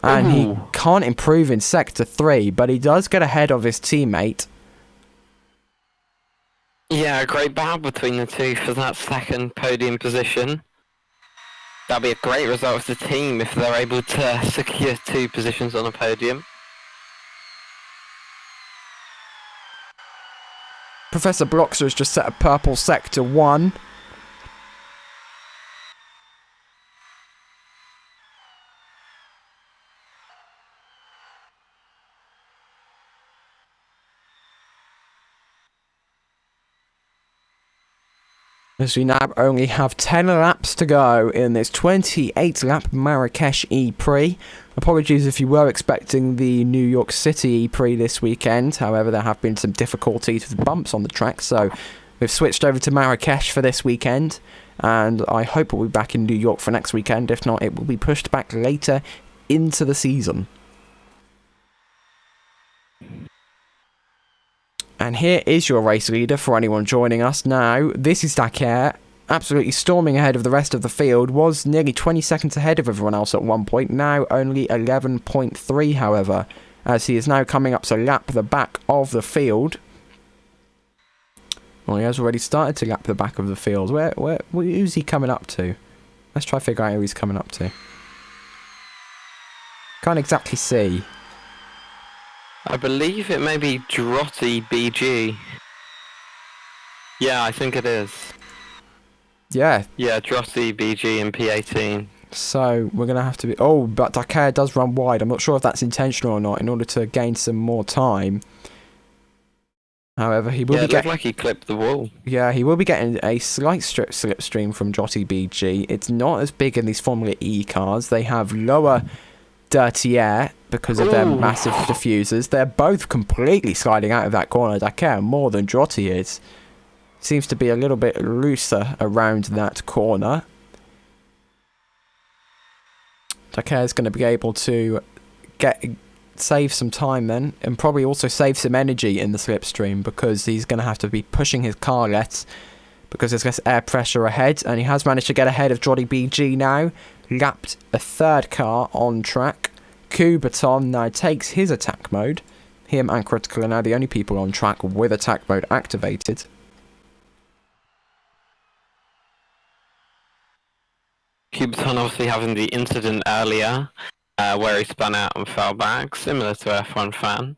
Speaker 1: And he can't improve in Sector 3, but he does get ahead of his teammate.
Speaker 2: Yeah, a great battle between the two for that second podium position. That'll be a great result for the team if they're able to secure 2 positions on a podium.
Speaker 1: Professor Bloxer has just set a purple Sector 1. As we now only have 10 laps to go in this 28-lap Marrakesh ePRIX. Apologies if you were expecting the New York City ePRIX this weekend. However, there have been some difficulties with bumps on the track, so we've switched over to Marrakesh for this weekend. And I hope we'll be back in New York for next weekend. If not, it will be pushed back later into the season. And here is your race leader for anyone joining us now. This is Dakar, absolutely storming ahead of the rest of the field. Was nearly 20 seconds ahead of everyone else at one point. Now only 11.3, however, as he is now coming up to lap the back of the field. Well, he has already started to lap the back of the field. Who's he coming up to? Let's try to figure out who he's coming up to. Can't exactly see.
Speaker 2: I believe it may be Drotty BG. Yeah, I think it is.
Speaker 1: Yeah.
Speaker 2: Yeah, Drotty BG in P18.
Speaker 1: So we're going to have to be... Oh, but Dakar does run wide. I'm not sure if that's intentional or not in order to gain some more time. However, he will be getting...
Speaker 2: it looked like he clipped the wall.
Speaker 1: Yeah, he will be getting a slight slipstream from Drotty BG. It's not as big in these Formula E cars. They have lower dirty air because of their massive diffusers. They're both completely sliding out of that corner. Dakar more than Drotty is. seems to be a little bit looser around that corner. Daker is going to be able to save some time then, and probably also save some energy in the slipstream, because he's going to have to be pushing his car less, because there's less air pressure ahead, and he has managed to get ahead of Jolly BG now, lapped a third car on track. Kubaton now takes his attack mode. Him and Critical are now the only people on track with attack mode activated.
Speaker 2: Cubiton obviously having the incident earlier, where he spun out and fell back, similar to F1 Fan.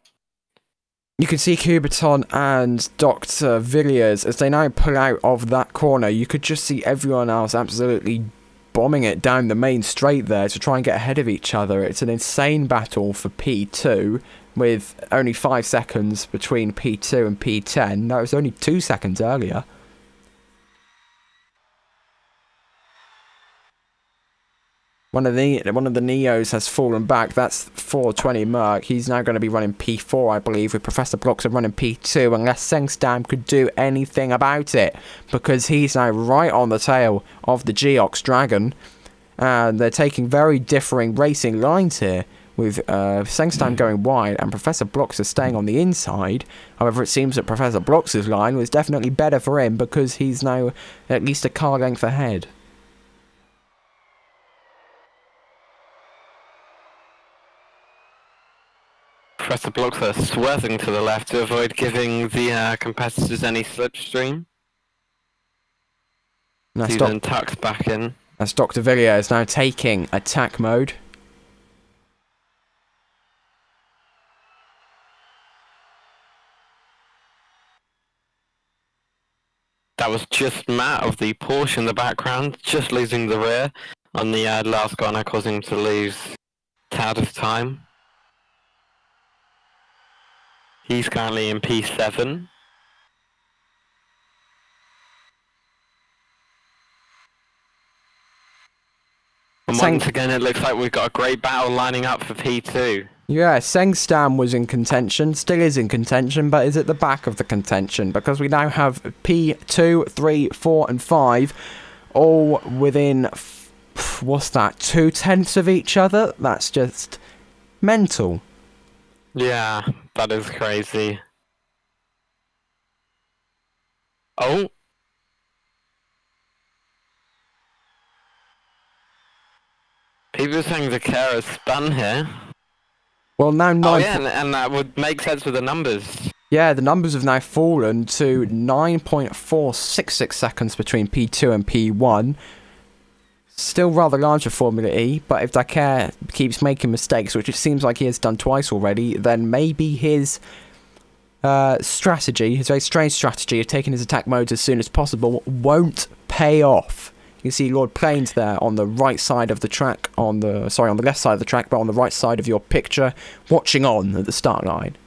Speaker 1: You can see Kubaton and Dr. Villiers as they now pull out of that corner. You could just see everyone else absolutely bombing it down the main straight there to try and get ahead of each other. It's an insane battle for P2, with only 5 seconds between P2 and P10. That was only 2 seconds earlier. One of the Neos has fallen back. That's 420 Merc. He's now going to be running P4, I believe, with Professor Bloxer running P2, unless Sengstam could do anything about it, because he's now right on the tail of the Geox Dragon, and they're taking very differing racing lines here, with Sengstam going wide and Professor Bloxer staying on the inside. However, it seems that Professor Bloxer's line was definitely better for him, because he's now at least a car length ahead.
Speaker 2: Professor Bloxer swerving to the left to avoid giving the competitors any slipstream. He then tucks back in.
Speaker 1: As Dr. Villiers is now taking attack mode.
Speaker 2: That was just Matt of the Porsche in the background, just losing the rear on the last corner, causing him to lose a tad of time. He's currently in P7. And once again, it looks like we've got a great battle lining up for P2.
Speaker 1: Yeah, Sengstam was in contention, still is in contention, but is at the back of the contention, because we now have P2, 3, 4 and 5 all within, what's that, 2/10 of each other? That's just mental.
Speaker 2: Yeah, that is crazy. Oh. People are saying the car is spun here.
Speaker 1: Well, now
Speaker 2: oh yeah, and that would make sense with the numbers.
Speaker 1: Yeah, the numbers have now fallen to 9.466 seconds between P2 and P1. Still rather large for Formula E, but if Daker keeps making mistakes, which it seems like he has done twice already, then maybe his strategy, his very strange strategy of taking his attack modes as soon as possible, won't pay off. You can see Lord Plains there on the right side of the track, on the left side of the track, but on the right side of your picture, watching on at the start line.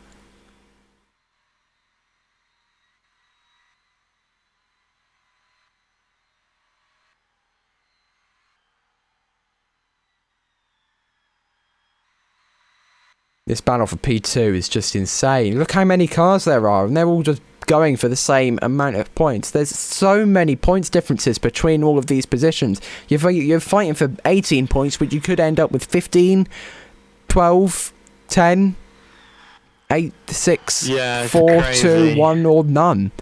Speaker 1: This battle for P2 is just insane. Look how many cars there are, and they're all just going for the same amount of points. There's so many points differences between all of these positions. You're fighting for 18 points, but you could end up with 15, 12, 10, 8, 6, 4,
Speaker 2: crazy.
Speaker 1: 2, 1 or none.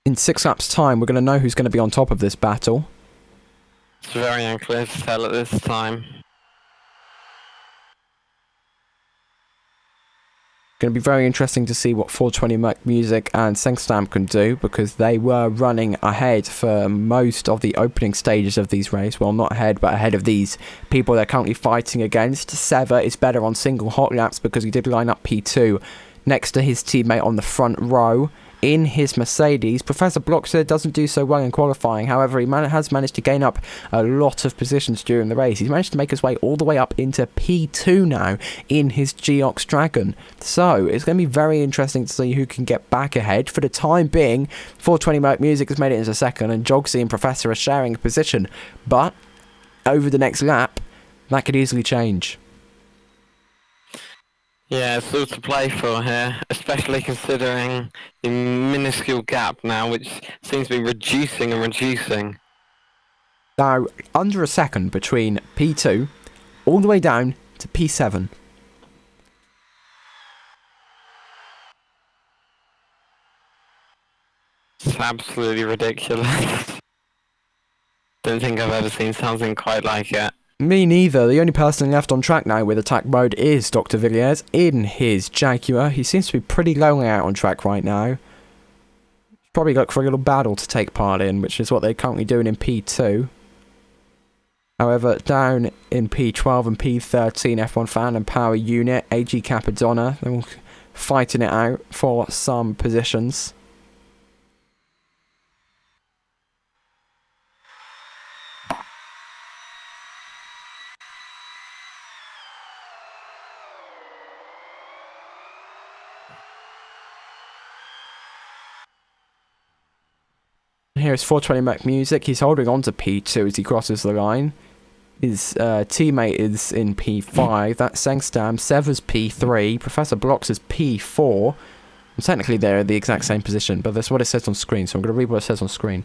Speaker 1: In 6 laps time, we're going to know who's going to be on top of this battle.
Speaker 2: It's very unclear to tell at this time.
Speaker 1: Going to be very interesting to see what 420 Merc Music and Sengstam can do, because they were running ahead for most of the opening stages of these races. Well, not ahead, but ahead of these people they're currently fighting against. Sever is better on single hot laps because he did line up P2 next to his teammate on the front row in his Mercedes. Professor Bloxer doesn't do so well in qualifying. However, he has managed to gain up a lot of positions during the race. He's managed to make his way all the way up into P2 now in his Geox Dragon. So it's going to be very interesting to see who can get back ahead. For the time being, 420 Merc Music has made it into second, and Jogsy and Professor are sharing a position. But over the next lap, That could easily change.
Speaker 2: Yeah, it's all to play for here, especially considering the minuscule gap now, which seems to be reducing and reducing.
Speaker 1: Now, under a second between P2 all the way down to P7.
Speaker 2: It's absolutely ridiculous. Don't think I've ever seen something quite like it.
Speaker 1: Me neither. The only person left on track now with attack mode is Dr. Villiers in his Jaguar. He seems to be pretty lonely out on track right now. Probably look for a little battle to take part in, which is what they're currently doing in P2. However, down in P12 and P13, F1 Fan and Power Unit, AG Capadonna, they're all fighting it out for some positions. Here is 420 Mac Music. He's holding on to P2 as he crosses the line. His teammate is in P5. That's Sengstam. Sever's P3. Professor Blocks is P4. And technically they're the exact same position, but that's what it says on screen, so I'm going to read what it says on screen.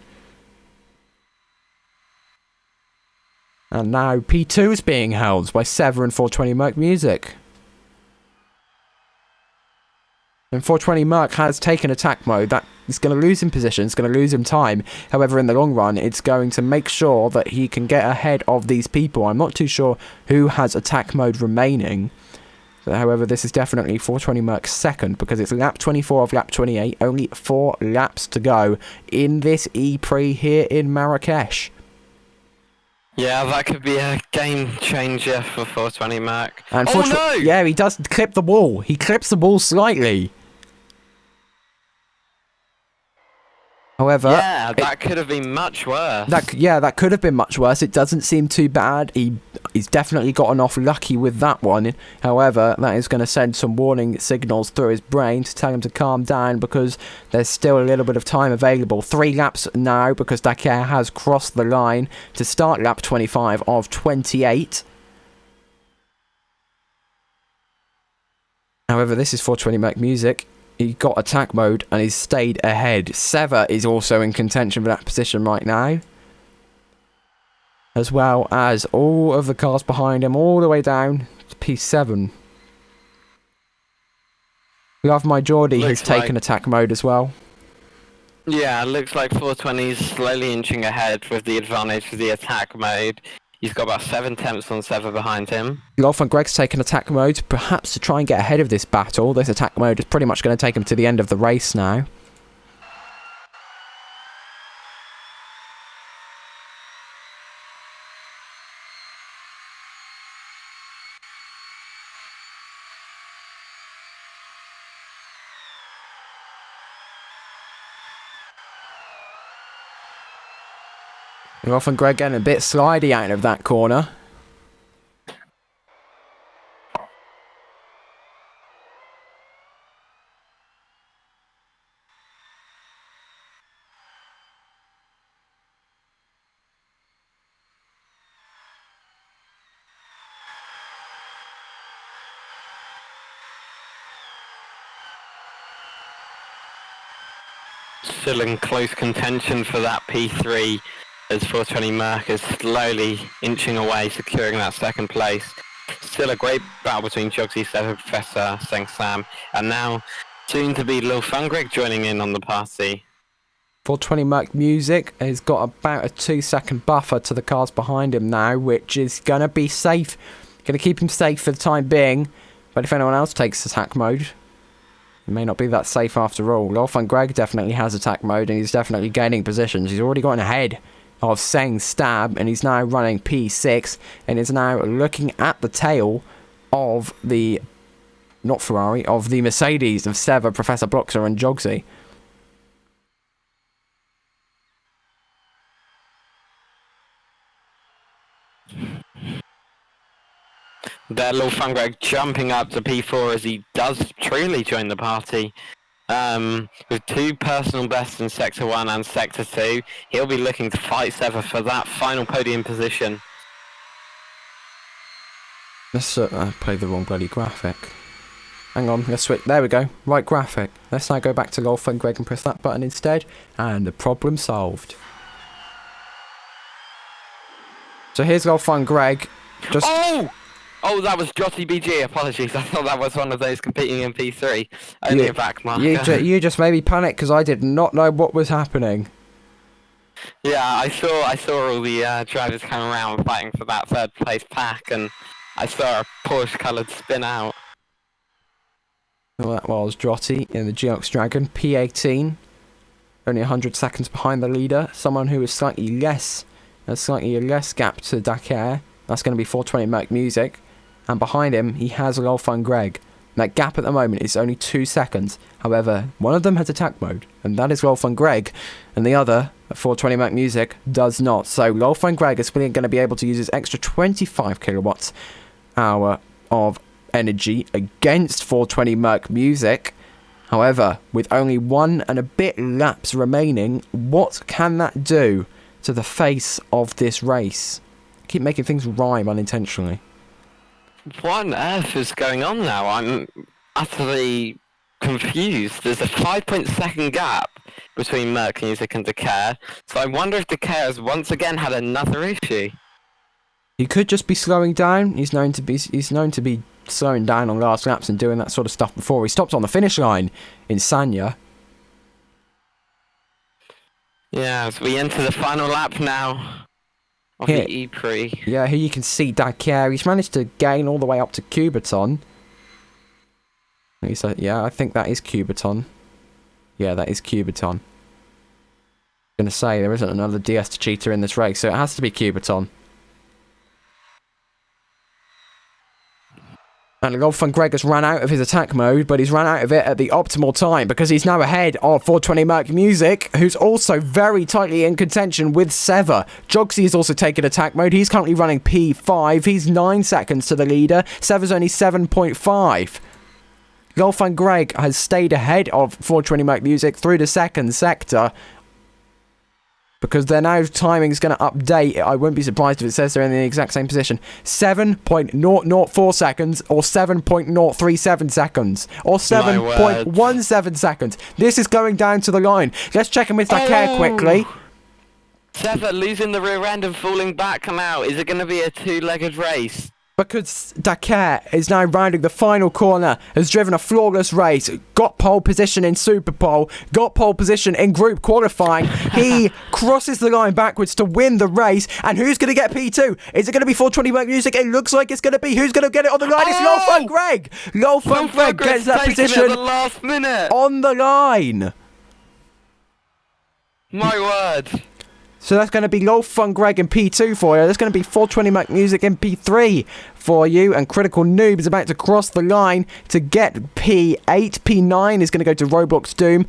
Speaker 1: And now P2 is being held by Sever and 420 Merc Music. And 420 Merc has taken attack mode. That is going to lose him position, it's going to lose him time. However, in the long run, it's going to make sure that he can get ahead of these people. I'm not too sure who has attack mode remaining. However, this is definitely 420 Merc's second, because it's lap 24 of lap 28. Only 4 laps to go in this ePRIX here in Marrakesh.
Speaker 2: Yeah, that could be a game changer for 420 Merc.
Speaker 1: And
Speaker 2: oh no!
Speaker 1: Yeah, he does clip the ball. He clips the ball slightly. However,
Speaker 2: yeah, that could have been much worse.
Speaker 1: That could have been much worse. It doesn't seem too bad. He's definitely gotten off lucky with that one. However, that is going to send some warning signals through his brain to tell him to calm down, because there's still a little bit of time available. 3 laps now, because Dakar has crossed the line to start lap 25 of 28. However, this is 420 Mac Music. He got attack mode and he's stayed ahead. Sever is also in contention for that position right now, as well as all of the cars behind him all the way down to P7. Love My Geordie has taken attack mode as well.
Speaker 2: Yeah, looks like 420's slowly inching ahead with the advantage of the attack mode. He's got about 7 tenths on Sever behind him. Lolf
Speaker 1: and Greg's taken attack mode, perhaps to try and get ahead of this battle. This attack mode is pretty much going to take him to the end of the race now. Lolf and Greg getting a bit slidey out of that corner.
Speaker 2: Still in close contention for that P3, as 420 Merc is slowly inching away, securing that second place. Still a great battle between Jogsy, Sever, Professor, Sengsam, and now soon to be Lil Fungreg joining in on the party.
Speaker 1: 420 Merc Music has got about a 2-second buffer to the cars behind him now, which is going to be safe. Going to keep him safe for the time being, but if anyone else takes attack mode, it may not be that safe after all. Lolf and Greg definitely has attack mode, and he's definitely gaining positions. He's already gotten ahead of Sengstam, and he's now running P6, and is now looking at the tail of the, not Ferrari, of the Mercedes of Sever, Professor Bloxer and Jogsy.
Speaker 2: There, Lil Fungreg jumping up to P4 as he does truly join the party. With 2 personal bests in Sector 1 and Sector 2, he'll be looking to fight Sever for that final podium position.
Speaker 1: Let's play the wrong bloody graphic. Hang on, let's switch. There we go. Right graphic. Let's now go back to Golf and Greg and press that button instead. And the problem solved. So here's Golf and Greg. Just...
Speaker 2: Oh, that was Jotty BG. Apologies. I thought that was one of those competing in P3. Only a back marker.
Speaker 1: You just made me panic because I did not know what was happening.
Speaker 2: Yeah, I saw all the drivers coming around fighting for that third place pack, and I saw a Porsche coloured spin out.
Speaker 1: Well, that was Jotty in the Geox Dragon, P18. Only 100 seconds behind the leader. Someone who is slightly less gap to Dakar. That's going to be 420 Merc Music. And behind him, he has Rolfan Greg. That gap at the moment is only 2 seconds. However, one of them has attack mode, and that is Rolfan Greg. And the other, at 420 Merc Music, does not. So Rolfan Greg is going to be able to use his extra 25 kilowatts hour of energy against 420 Merc Music. However, with only 1 and a bit laps remaining, what can that do to the face of this race? I keep making things rhyme unintentionally.
Speaker 2: What on earth is going on now? I'm utterly confused. There's a 5.2 gap between Merc Music and Dakar, so I wonder if Dakar has once again had another issue.
Speaker 1: He could just be slowing down. He's known to be slowing down on last laps and doing that sort of stuff before. He stopped on the finish line in Sanya.
Speaker 2: Yeah, as we enter the final lap now of the ePRIX.
Speaker 1: Yeah, here you can see Dakar. He's managed to gain all the way up to Cubaton. Yeah, I think that is Cubaton. Yeah, that is Cubaton. I'm going to say there isn't another DS cheater in this race, so it has to be Cubaton. And Rolfan Greg has run out of his attack mode, but he's run out of it at the optimal time because he's now ahead of 420 Merc Music, who's also very tightly in contention with Sever. Jogsy has also taken attack mode. He's currently running P5. He's 9 seconds to the leader. Sever's only 7.5. Rolfan Greg has stayed ahead of 420 Merc Music through the second sector, because their now timing is going to update. I wouldn't be surprised if it says they're in the exact same position. 7.004 seconds, or 7.037 seconds, or 7.17 seconds. This is going down to the line. Let's check in with Dakar quickly.
Speaker 2: Sever losing the rear end and falling back now. Is it going to be a two-legged race?
Speaker 1: Because Dakar is now rounding the final corner, has driven a flawless race, got pole position in Super Pole, got pole position in group qualifying. He crosses the line backwards to win the race. And who's going to get P2? Is it going to be 420 Merc Music? It looks like it's going to be. Who's going to get it on the line? It's Rolfan Greg. Rolfan Greg gets that position
Speaker 2: at the last minute
Speaker 1: on the line.
Speaker 2: My word.
Speaker 1: So that's going to be Rolfan Greg in P2 for you. That's going to be 420 Merc Music in P3 for you. And Critical Noob is about to cross the line to get P8. P9 is going to go to Roblox Doom.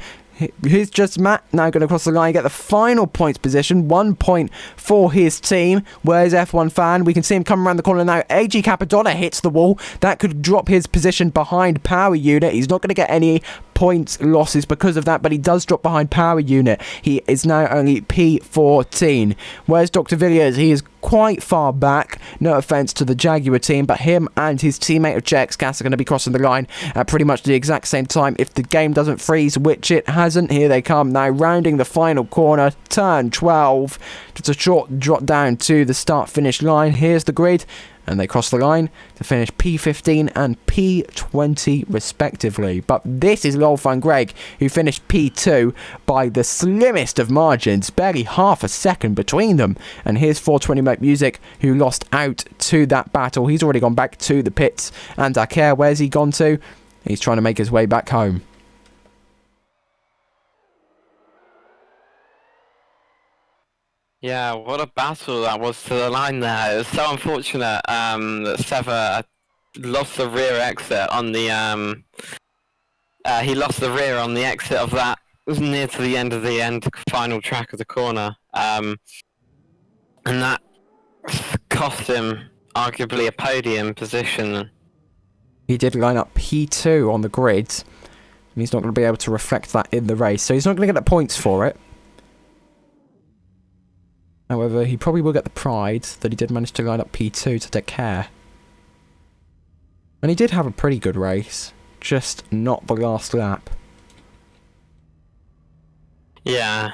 Speaker 1: Here's just Matt now going to cross the line and get the final points position. 1 point for his team. Where's F1 Fan? We can see him come around the corner now. AG Capadonna hits the wall. That could drop his position behind Power Unit. He's not going to get any points losses because of that, but he does drop behind Power Unit. He is now only P14. Where's Dr. Villiers? He is quite far back. No offense to the Jaguar team, but him and his teammate of Jexcast are going to be crossing the line at pretty much the exact same time if the game doesn't freeze, which it hasn't. Here they come now, rounding the final corner, turn 12. Just a short drop down to the start-finish line. Here's the grid, and they cross the line to finish P15 and P20 respectively. But this is Rolfan Greg, who finished P2 by the slimmest of margins, barely half a second between them. And here's 420 Merc Music, who lost out to that battle. He's already gone back to the pits. And Dakar, where's he gone to? He's trying to make his way back home.
Speaker 2: Yeah, what a battle that was to the line there. It was so unfortunate that Sever lost the rear exit on the he lost the rear on the exit of that. It was near to the end of the final track of the corner, and that cost him arguably a podium position.
Speaker 1: He did line up P2 on the grid, and he's not going to be able to reflect that in the race, so he's not going to get the points for it. However, he probably will get the pride that he did manage to line up P2 to Dakar. And he did have a pretty good race, just not the last lap.
Speaker 2: Yeah.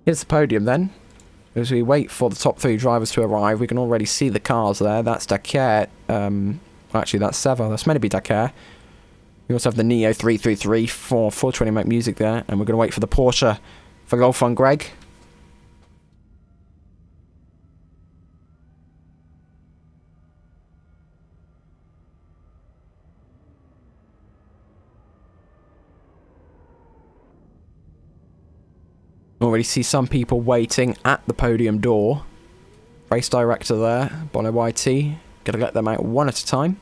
Speaker 1: Here's the podium then. As we wait for the top 3 drivers to arrive, we can already see the cars there. That's Dakar. Actually, that's Seva. That's meant to be Dakar. We also have the Neo 333 for 420 Mac Music there. And we're going to wait for the Porsche for Golf on Greg. Already see some people waiting at the podium door. Race director there, Bono YT. Gonna let them out one at a time.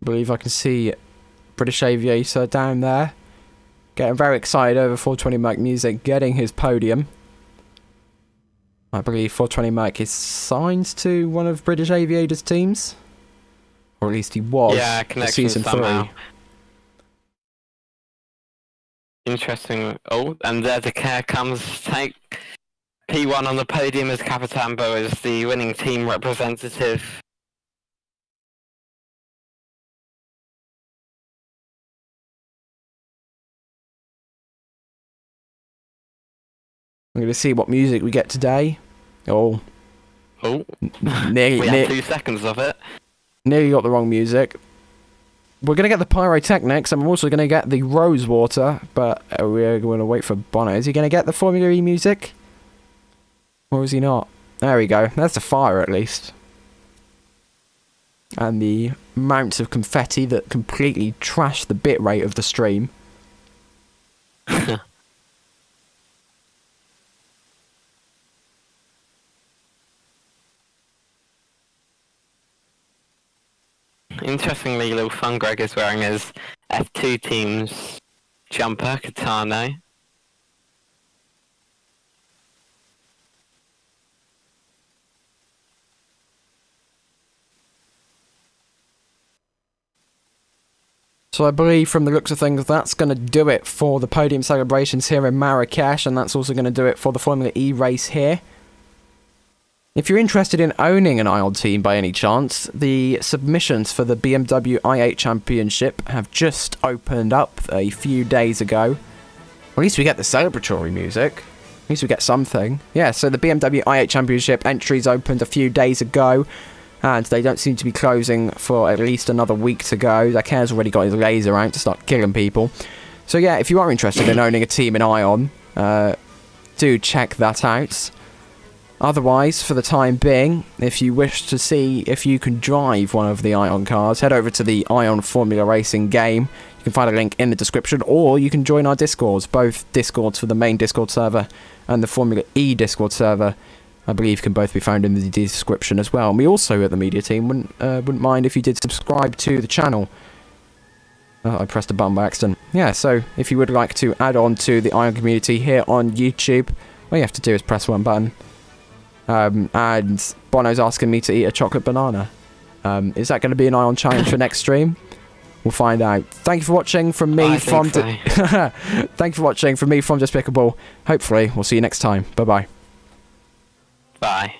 Speaker 1: I believe I can see British Aviator down there. Getting very excited over 420 Mac Music getting his podium. I believe 420 Mac is signed to one of British Aviator's teams. Or at least he was.
Speaker 2: Yeah,
Speaker 1: for
Speaker 2: connection
Speaker 1: season
Speaker 2: somehow.
Speaker 1: 3.
Speaker 2: Interesting. Oh, and there the care comes to take P1 on the podium as Capitambo is the winning team representative.
Speaker 1: I'm going to see what music we get today. Oh.
Speaker 2: Oh,
Speaker 1: Nearly,
Speaker 2: we had 2 seconds of it.
Speaker 1: nearly got the wrong music. We're going to get the pyrotechnics, and we're also going to get the rose water, but we're going to wait for Bono. Is he going to get the Formula E music? Or is he not? There we go. That's the fire, at least. And the amounts of confetti that completely trashed the bitrate of the stream.
Speaker 2: Interestingly, Lil Fun Greg is wearing his F2 team's jumper, Katano.
Speaker 1: So I believe from the looks of things that's going to do it for the podium celebrations here in Marrakesh, and that's also going to do it for the Formula E race here. If you're interested in owning an ION team by any chance, the submissions for the BMW i8 Championship have just opened up a few days ago. At least we get the celebratory music. At least we get something. Yeah, so the BMW i8 Championship entries opened a few days ago, and they don't seem to be closing for at least another week to go. Dakar's already got his laser out to start killing people. So yeah, if you are interested in owning a team in ION, do check that out. Otherwise, for the time being, if you wish to see if you can drive one of the ION cars, head over to the ION Formula Racing game. You can find a link in the description, or you can join our Discords, both Discords for the main Discord server and the Formula E Discord server. I believe can both be found in the description as well. And we also at the media team wouldn't mind if you did subscribe to the channel. I pressed a button by accident. Yeah, so if you would like to add on to the ION community here on YouTube, all you have to do is press one button. And Bono's asking me to eat a chocolate banana. Is that going to be an ION challenge for next stream? We'll find out. Thank you for watching from me from Thank you for watching from me from Despicable. Hopefully, we'll see you next time. Bye-bye.
Speaker 2: Bye.